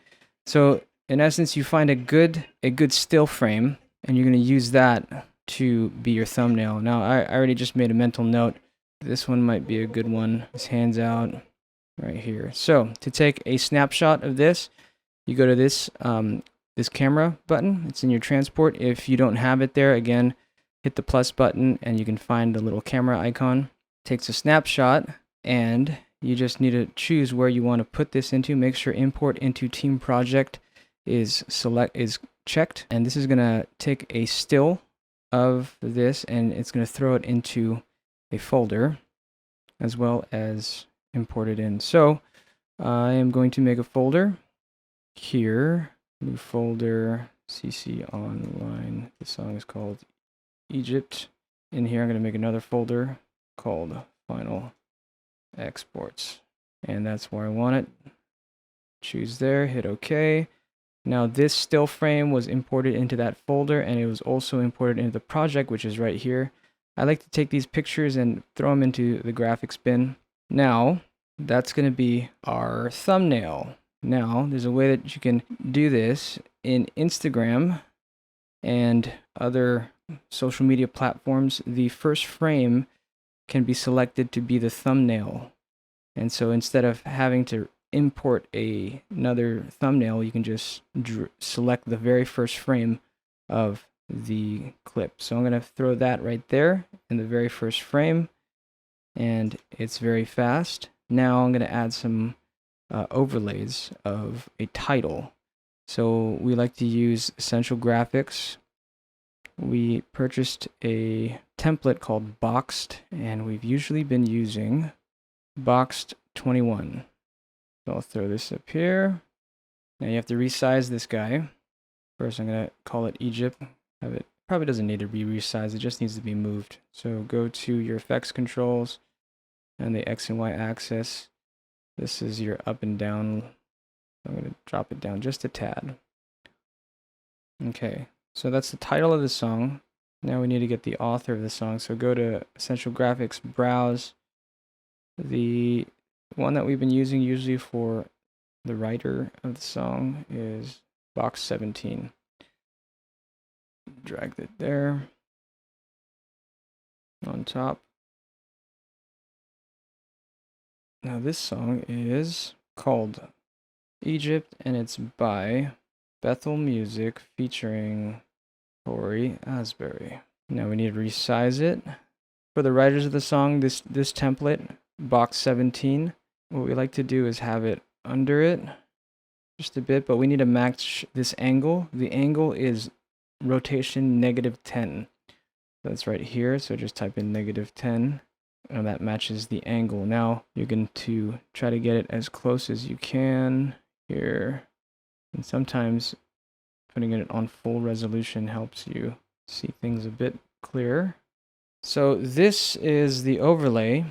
So in essence, you find a good still frame, and you're going to use that to be your thumbnail. Now I already just made a mental note. This one might be a good one. His hands out right here. So to take a snapshot of this, you go to this this camera button. It's in your transport. If you don't have it there, again, hit the plus button and you can find the little camera icon. Takes a snapshot, and you just need to choose where you want to put this into. Make sure import into team project is checked, and this is going to take a still of this, and it's going to throw it into a folder as well as import it in. So I am going to make a folder here, new folder, CC online. The song is called Egypt. In here I'm going to make another folder called Final Exports, and that's where I want it. Choose there, hit OK. Now this still frame was imported into that folder, and it was also imported into the project, which is right here. I like to take these pictures and throw them into the graphics bin. Now that's going to be our thumbnail. Now there's a way that you can do this in Instagram and other social media platforms, the first frame can be selected to be the thumbnail. And so instead of having to import another thumbnail, you can just select the very first frame of the clip. So I'm going to throw that right there in the very first frame, and it's very fast. Now I'm going to add some overlays of a title. So we like to use Essential Graphics. We purchased a template called Boxed, and we've usually been using Boxed 21. So I'll throw this up here. Now you have to resize this guy. First I'm going to call it Egypt. Probably doesn't need to be resized, it just needs to be moved. So go to your effects controls and the X and Y axis. This is your up and down. I'm going to drop it down just a tad. Okay, so that's the title of the song. Now we need to get the author of the song. So go to Essential Graphics, browse. The one that we've been using usually for the writer of the song is box 17. Drag it there on top. Now this song is called Egypt, and it's by Bethel Music featuring Tori Asbury. Now we need to resize it. For the writers of the song, this template, box 17, what we like to do is have it under it just a bit, but we need to match this angle. The angle is rotation -10. That's right here, so just type in -10, and that matches the angle. Now you're going to try to get it as close as you can here, and sometimes putting it on full resolution helps you see things a bit clearer. So this is the overlay.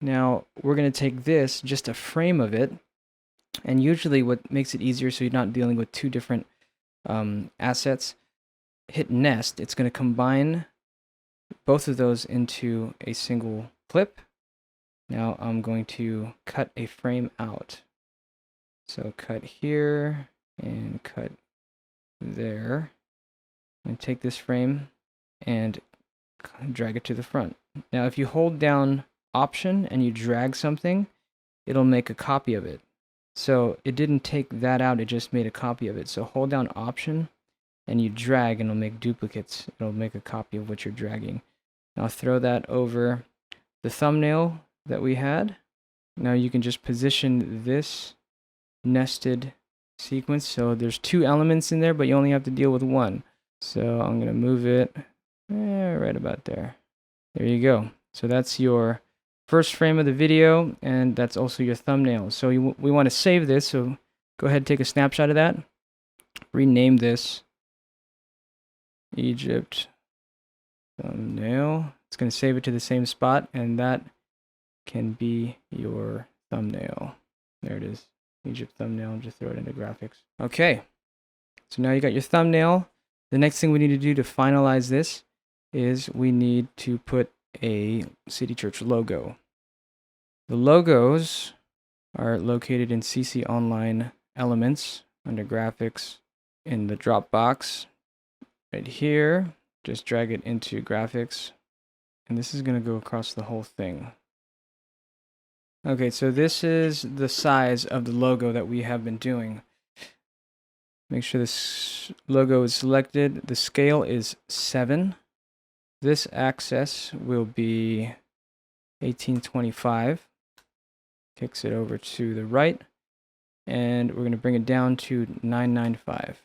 Now we're going to take this, just a frame of it, and usually what makes it easier so you're not dealing with two different assets, hit nest. It's going to combine both of those into a single clip. Now I'm going to cut a frame out. So cut here and cut there. And take this frame and drag it to the front. Now if you hold down Option and you drag something, it'll make a copy of it. So it didn't take that out, it just made a copy of it. So hold down Option and you drag, and it'll make duplicates. It'll make a copy of what you're dragging. Now throw that over the thumbnail that we had. Now you can just position this nested sequence. So there's two elements in there, but you only have to deal with one. So I'm going to move it right about there. There you go. So that's your first frame of the video, and that's also your thumbnail. So we want to save this, so go ahead and take a snapshot of that. Rename this Egypt thumbnail. It's going to save it to the same spot, and that can be your thumbnail. There it is, Egypt thumbnail. Just throw it into graphics. Okay, so now you got your thumbnail. The next thing we need to do to finalize this is we need to put a City Church logo. The logos are located in CC Online Elements under Graphics in the Dropbox. Right here, just drag it into Graphics, and this is going to go across the whole thing. Okay, so this is the size of the logo that we have been doing. Make sure this logo is selected. The scale is 7. This axis will be 1825. Kicks it over to the right, and we're going to bring it down to 995.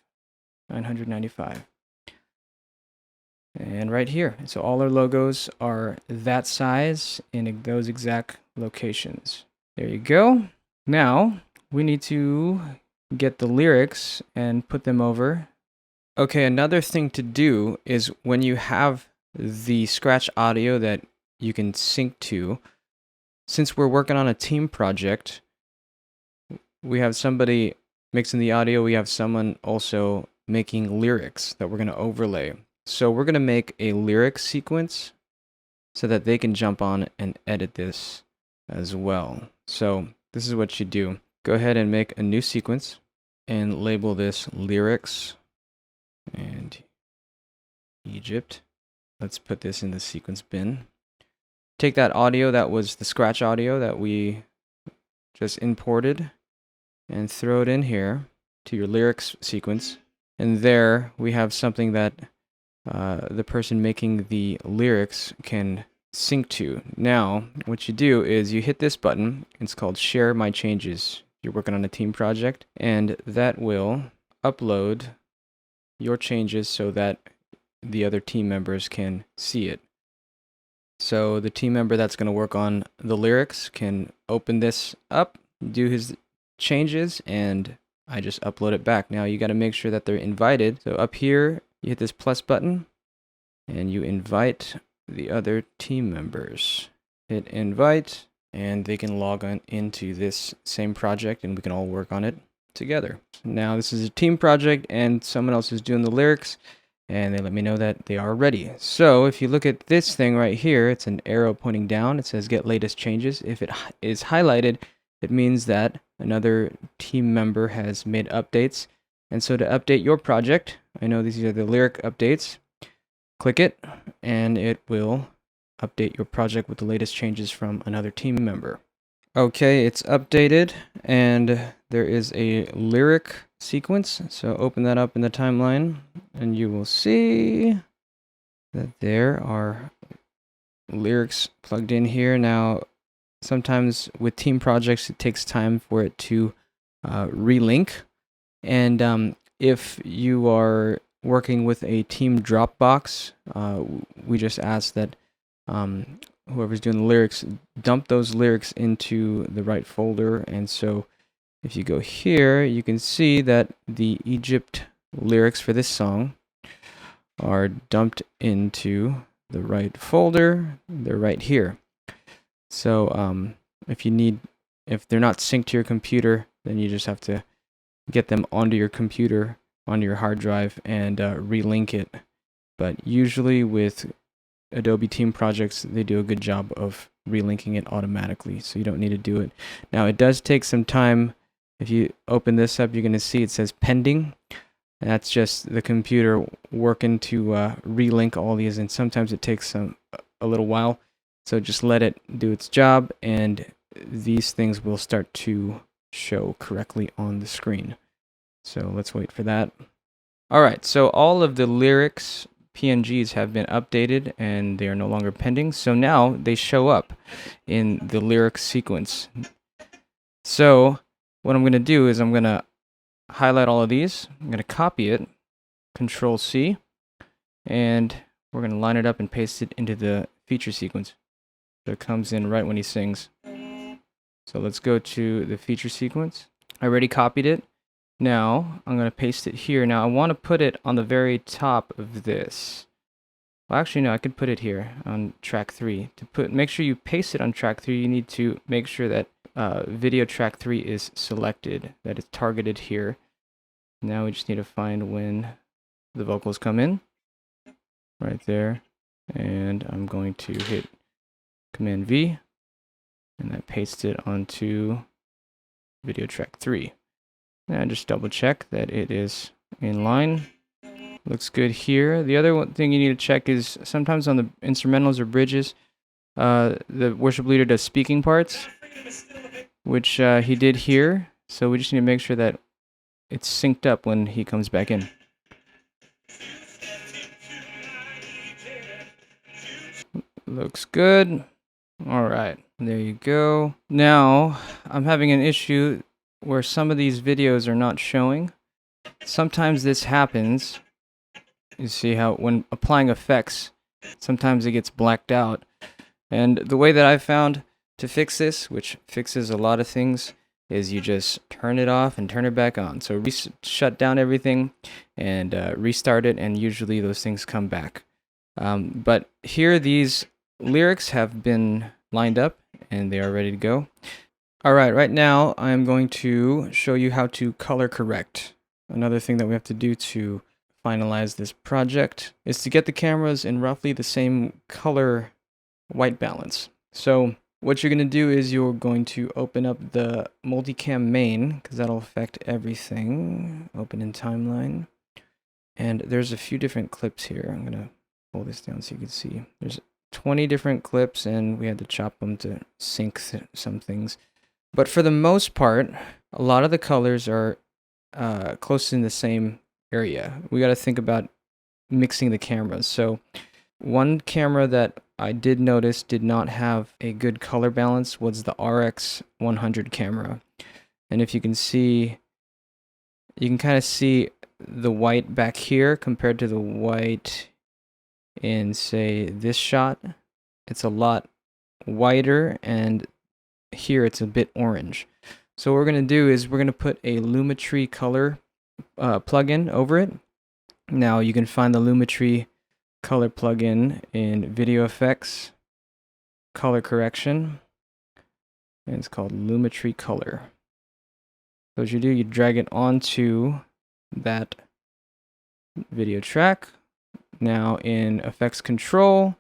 And right here. So all our logos are that size in those exact locations. There you go. Now we need to get the lyrics and put them over. Okay, another thing to do is when you have the scratch audio that you can sync to, since we're working on a team project, we have somebody mixing the audio, we have someone also making lyrics that we're going to overlay. So we're going to make a lyric sequence so that they can jump on and edit this as well. So this is what you do. Go ahead and make a new sequence and label this lyrics and Egypt. let's put this in the sequence bin. Take that audio that was the scratch audio that we just imported and throw it in here to your lyrics sequence. And there we have something that the person making the lyrics can sync to. Now, what you do is you hit this button. It's called Share My Changes. You're working on a team project, and that will upload your changes so that the other team members can see it. So the team member that's going to work on the lyrics can open this up, do his changes, and I just upload it back. Now you got to make sure that they're invited. So up here, you hit this plus button, and you invite the other team members. Hit invite, and they can log on into this same project, and we can all work on it together. Now this is a team project, and someone else is doing the lyrics, and they let me know that they are ready. So if you look at this thing right here, it's an arrow pointing down. It says get latest changes. If it is highlighted, it means that another team member has made updates. And so to update your project, I know these are the lyric updates, click it, and it will update your project with the latest changes from another team member. Okay, it's updated, and there is a lyric sequence. So open that up in the timeline, and you will see that there are lyrics plugged in here. Now, sometimes with team projects, it takes time for it to relink. And if you are working with a team Dropbox, we just ask that whoever's doing the lyrics dump those lyrics into the right folder. And so if you go here, you can see that the Egypt lyrics for this song are dumped into the right folder. They're right here. So if they're not synced to your computer, then you just have to get them onto your computer, onto your hard drive, and relink it. But usually with Adobe team projects, they do a good job of relinking it automatically, so you don't need to do it. Now, it does take some time. If you open this up, you're going to see it says pending. That's just the computer working to relink all these, and sometimes it takes a little while. So just let it do its job, and these things will start to show correctly on the screen. So let's wait for that. All right, so all of the lyrics PNGs have been updated, and they are no longer pending. So now they show up in the lyric sequence. So what I'm going to do is I'm going to highlight all of these. I'm going to copy it, Control C, and we're going to line it up and paste it into the feature sequence. So it comes in right when he sings. So let's go to the feature sequence. I already copied it. Now I'm going to paste it here. Now I want to put it on the very top of this. Well, actually, no, I could put it here on track 3. Make sure you paste it on track 3, you need to make sure that video track 3 is selected, that it's targeted here. Now we just need to find when the vocals come in. Right there. And I'm going to hit Command V, and that pastes it onto video track 3. And just double check that it is in line. Looks good here. The other thing you need to check is sometimes on the instrumentals or bridges, the worship leader does speaking parts, which he did here. So we just need to make sure that it's synced up when he comes back in. Looks good. All right, there you go. Now I'm having an issue where some of these videos are not showing. Sometimes this happens. You see how when applying effects, sometimes it gets blacked out. And the way that I found to fix this, which fixes a lot of things, is you just turn it off and turn it back on. So shut down everything and restart it, and usually those things come back. But here these lyrics have been lined up and they are ready to go. All right, right now I'm going to show you how to color correct. Another thing that we have to do to finalize this project is to get the cameras in roughly the same color white balance. So what you're going to do is you're going to open up the multicam main, because that'll affect everything. Open in timeline. And there's a few different clips here. I'm going to pull this down so you can see. There's 20 different clips, and we had to chop them to sync some things. But for the most part, a lot of the colors are close in the same area. We got to think about mixing the cameras. So one camera that I did notice did not have a good color balance was the RX 100 camera. And if you can see, you can kind of see the white back here compared to the white in, say, this shot. It's a lot whiter, and here it's a bit orange. So what we're going to do is we're going to put a Lumetri color plugin over it. Now you can find the Lumetri color plugin in Video Effects, Color Correction, and it's called Lumetri Color. So what you do, you drag it onto that video track. Now in Effects Control,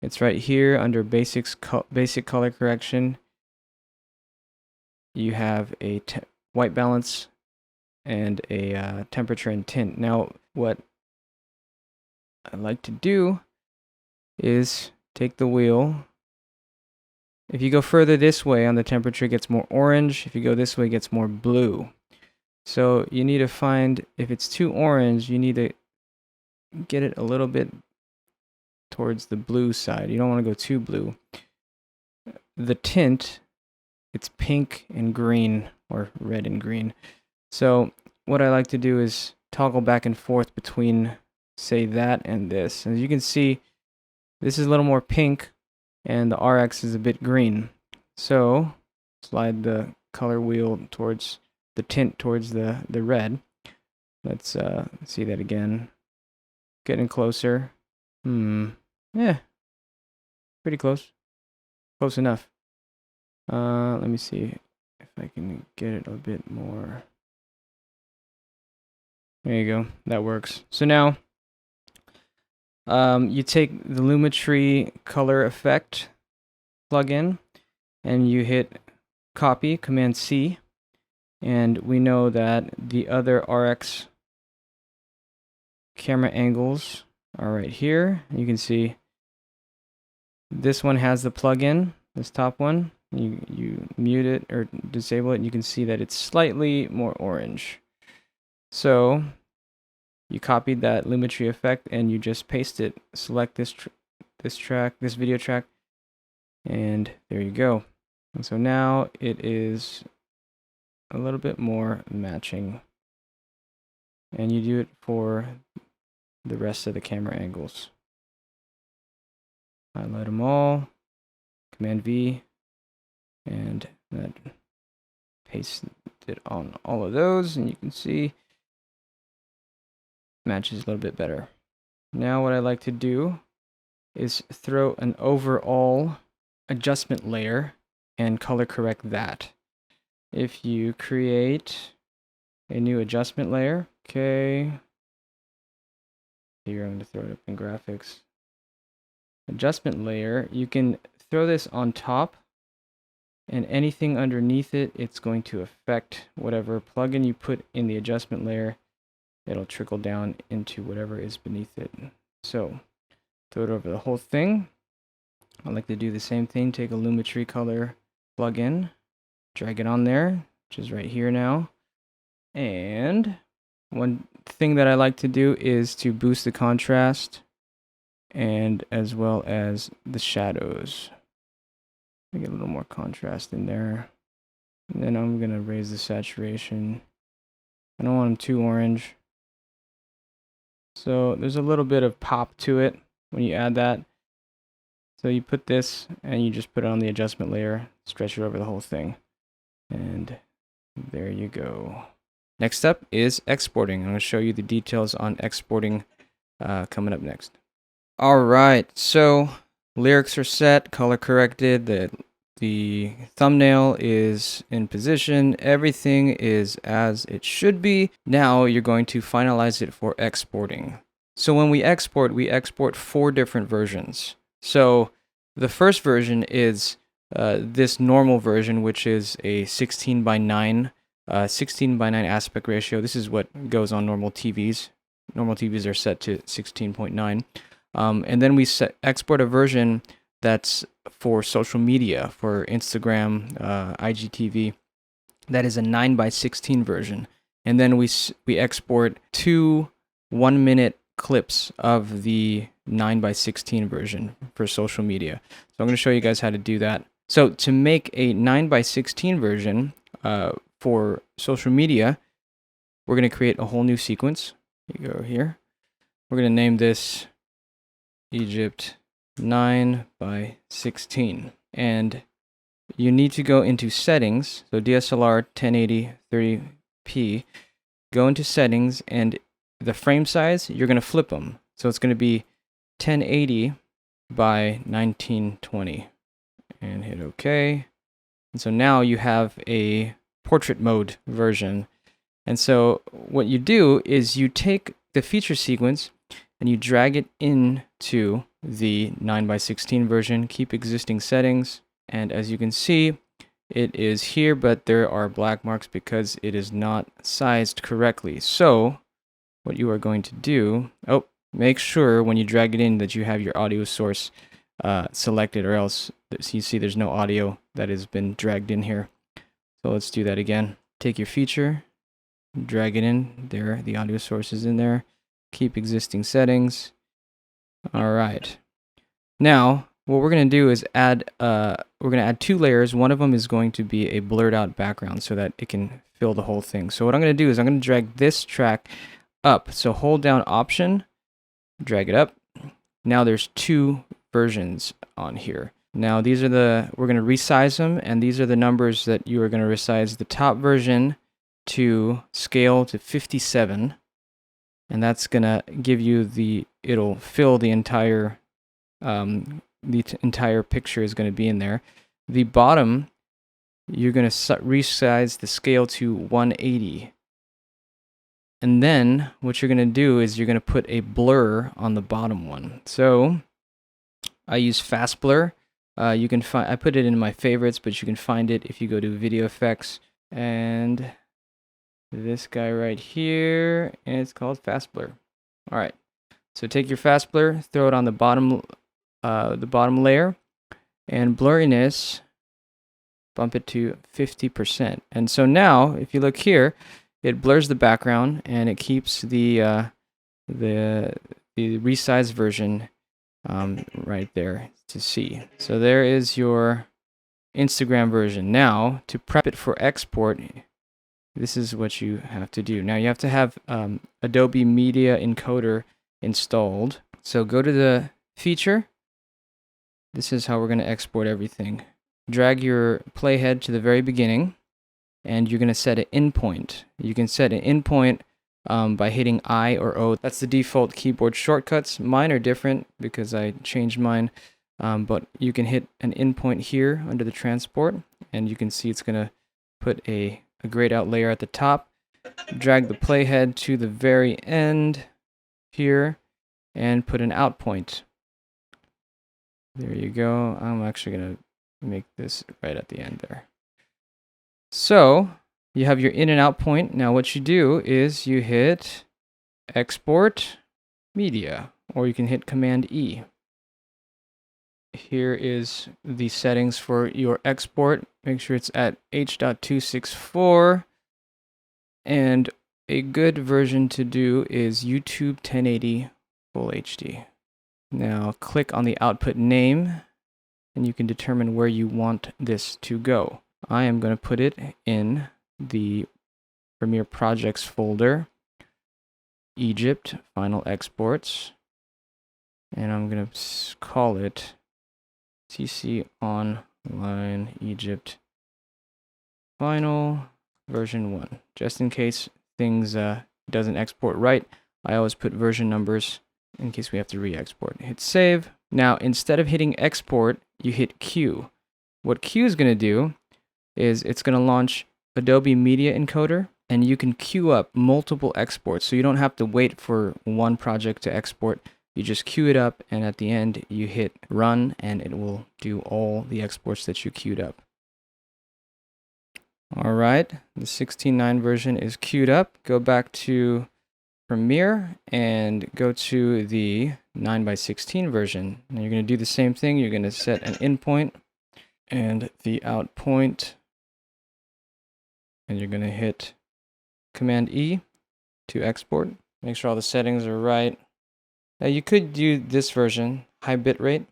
it's right here under Basic Color Correction. You have a white balance and a temperature and tint. Now what I like to do is take the wheel. If you go further this way on the temperature, it gets more orange. If you go this way, it gets more blue. So you need to find, if it's too orange, you need to get it a little bit towards the blue side. You don't want to go too blue. The tint, it's pink and green, or red and green. So what I like to do is toggle back and forth between, say, that and this. As you can see, this is a little more pink, and the RX is a bit green. So slide the color wheel towards the tint, towards the red. Let's see that again. Getting closer. Yeah, pretty close. Close enough. Let me see if I can get it a bit more. There you go. That works. So now you take the Lumetri color effect plugin and you hit copy, Command C, and we know that the other RX camera angles are right here. You can see this one has the plugin, this top one. You mute it or disable it, and you can see that it's slightly more orange. So you copied that Lumetri effect and you just paste it. Select this video track, and there you go. And so now it is a little bit more matching. And you do it for the rest of the camera angles. Highlight them all, Command V, and that paste it on all of those, and you can see matches a little bit better. Now what I like to do is throw an overall adjustment layer and color correct that. If you create a new adjustment layer, okay, here I'm going to throw it up in graphics. Adjustment layer, you can throw this on top, and anything underneath it, it's going to affect whatever plugin you put in the adjustment layer. It'll trickle down into whatever is beneath it. So throw it over the whole thing. I like to do the same thing. Take a Lumetri color plugin, drag it on there, which is right here now. And one thing that I like to do is to boost the contrast and as well as the shadows. Get a little more contrast in there. And then I'm going to raise the saturation. I don't want them too orange. So there's a little bit of pop to it when you add that. So you put this and you just put it on the adjustment layer, stretch it over the whole thing. And there you go. Next up is exporting. I'm going to show you the details on exporting coming up next. All right, so lyrics are set, color corrected, the thumbnail is in position, everything is as it should be. Now you're going to finalize it for exporting. So when we export 4 different versions. So the first version is this normal version, which is a 16:9 aspect ratio. This is what goes on normal TVs. Normal TVs are set to 16.9. And then we export a version that's for social media, for Instagram, IGTV. That is a 9:16 version. And then we export 2 1-minute clips of the 9:16 version for social media. So I'm going to show you guys how to do that. So to make a 9:16 version for social media, we're going to create a whole new sequence. You go here. We're going to name this Egypt 9:16. And you need to go into settings. So DSLR 1080 30p. Go into settings, and the frame size, you're going to flip them. So it's going to be 1080 by 1920. And hit OK. And so now you have a portrait mode version. And so what you do is you take the feature sequence and you drag it into the 9:16 version, keep existing settings, and as you can see, it is here, but there are black marks because it is not sized correctly. So what you are going to do, make sure when you drag it in that you have your audio source selected, or else you see there's no audio that has been dragged in here. So let's do that again. Take your feature, drag it in there, the audio source is in there, keep existing settings. All right. Now, what we're going to do is add 2 layers. One of them is going to be a blurred out background so that it can fill the whole thing. So what I'm going to do is I'm going to drag this track up. So hold down Option, drag it up. Now there's 2 versions on here. Now these are we're going to resize them, and these are the numbers that you are going to resize the top version to scale to 57. And that's going to give you it'll fill the entire picture is going to be in there. The bottom, you're going to resize the scale to 180. And then what you're going to do is you're going to put a blur on the bottom one. So I use fast blur. You can find, I put it in my favorites, but you can find it if you go to video effects and this guy right here, and it's called fast blur. All right. So take your fast blur, throw it on the bottom layer, and blurriness, bump it to 50%. And so now, if you look here, it blurs the background and it keeps the resized version right there to see. So there is your Instagram version. Now, to prep it for export, this is what you have to do. Now you have to have Adobe Media Encoder installed. So go to the feature. This is how we're going to export everything. Drag your playhead to the very beginning, and you're going to set an endpoint. You can set an endpoint by hitting I or O. That's the default keyboard shortcuts. Mine are different because I changed mine, but you can hit an endpoint here under the transport, and you can see it's going to put a grayed out layer at the top. Drag the playhead to the very end here, and put an out point. There you go. I'm actually going to make this right at the end there. So you have your in and out point. Now what you do is you hit Export Media, or you can hit Command E. Here is the settings for your export. Make sure it's at H.264. And a good version to do is YouTube 1080 Full HD. Now click on the output name, and you can determine where you want this to go. I am going to put it in the Premiere Projects folder, Egypt, Final Exports, and I'm going to call it CC Online Egypt Final version 1. Just in case things doesn't export right, I always put version numbers in case we have to re-export. Hit save. Now instead of hitting export, you hit Q. What Q is going to do is it's going to launch Adobe Media Encoder, and you can queue up multiple exports. So you don't have to wait for one project to export. You just queue it up, and at the end you hit run, and it will do all the exports that you queued up. All right, the 16:9 version is queued up. Go back to Premiere and go to the 9:16 version. And you're going to do the same thing. You're going to set an in point and the out point, and you're going to hit Command E to export. Make sure all the settings are right. Now you could do this version, high bitrate.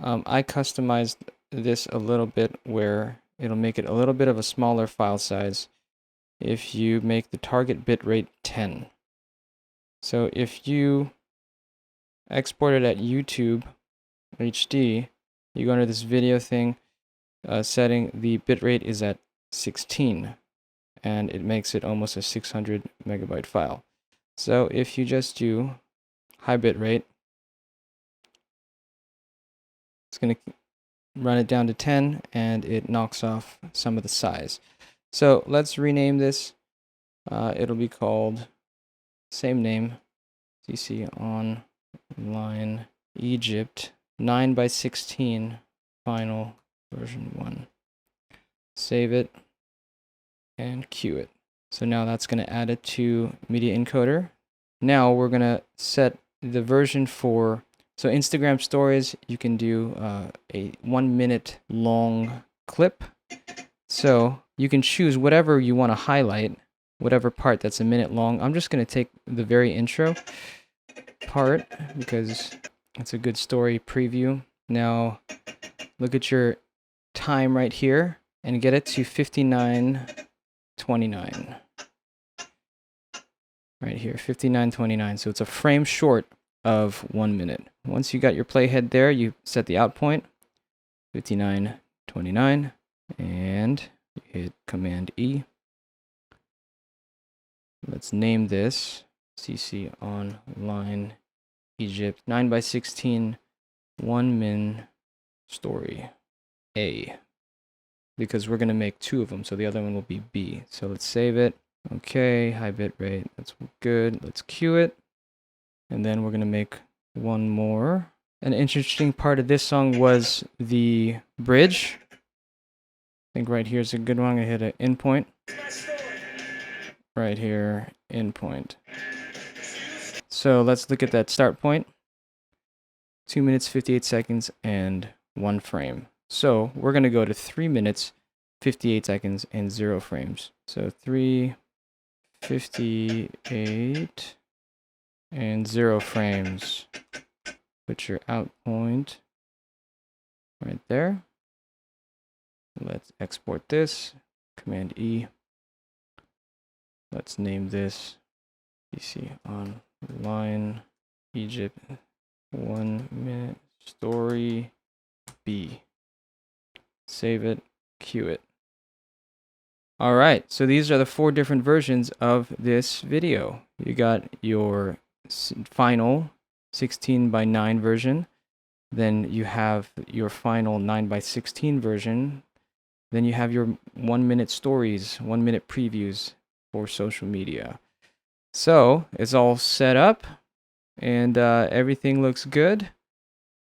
I customized this a little bit where it'll make it a little bit of a smaller file size if you make the target bitrate 10. So if you export it at YouTube HD, you go under this video thing, setting, the bitrate is at 16, and it makes it almost a 600 megabyte file. So if you just do high bitrate, it's going to run it down to 10, and it knocks off some of the size. So let's rename this. It'll be called, same name, CC Online Egypt 9:16 final version 1. Save it and queue it. So now that's going to add it to Media Encoder. Now we're going to set the version for, so Instagram stories, you can do a 1 minute long clip. So you can choose whatever you want to highlight, whatever part that's a minute long. I'm just going to take the very intro part because it's a good story preview. Now look at your time right here and get it to 59:29. Right here, 59:29. So it's a frame short of 1 minute. Once you got your playhead there, you set the out point, 59:29, and you hit Command E. Let's name this CC Online Egypt 9:16 1 min story A, because we're going to make 2 of them, so the other one will be B. So let's save it. Okay, high bit rate, that's good. Let's queue it. And then we're going to make one more. An interesting part of this song was the bridge. I think right here is a good one. I'm going to hit an in point. Right here, in point. So let's look at that start point. 2 minutes, 58 seconds, and 1 frame. So we're going to go to 3 minutes, 58 seconds, and 0 frames. So 3:58 and 0 frames. Put your out point right there. Let's export this. Command E. Let's name this CC Online Egypt 1 minute story B. Save it, queue it. All right, so these are the 4 different versions of this video. You got your final 16:9 version, then you have your final 9:16 version, then you have your 1 minute stories, 1 minute previews for social media. So it's all set up, and everything looks good,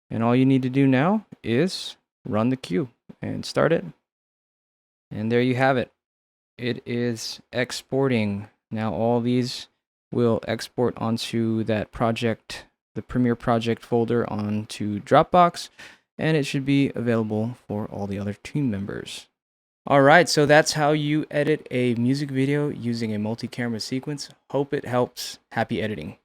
and all you need to do now is run the queue and start it, and there you have it. It is exporting. Now all these will export onto that project, the Premiere project folder, onto Dropbox, and it should be available for all the other team members. All right, so that's how you edit a music video using a multi-camera sequence. Hope it helps. Happy editing.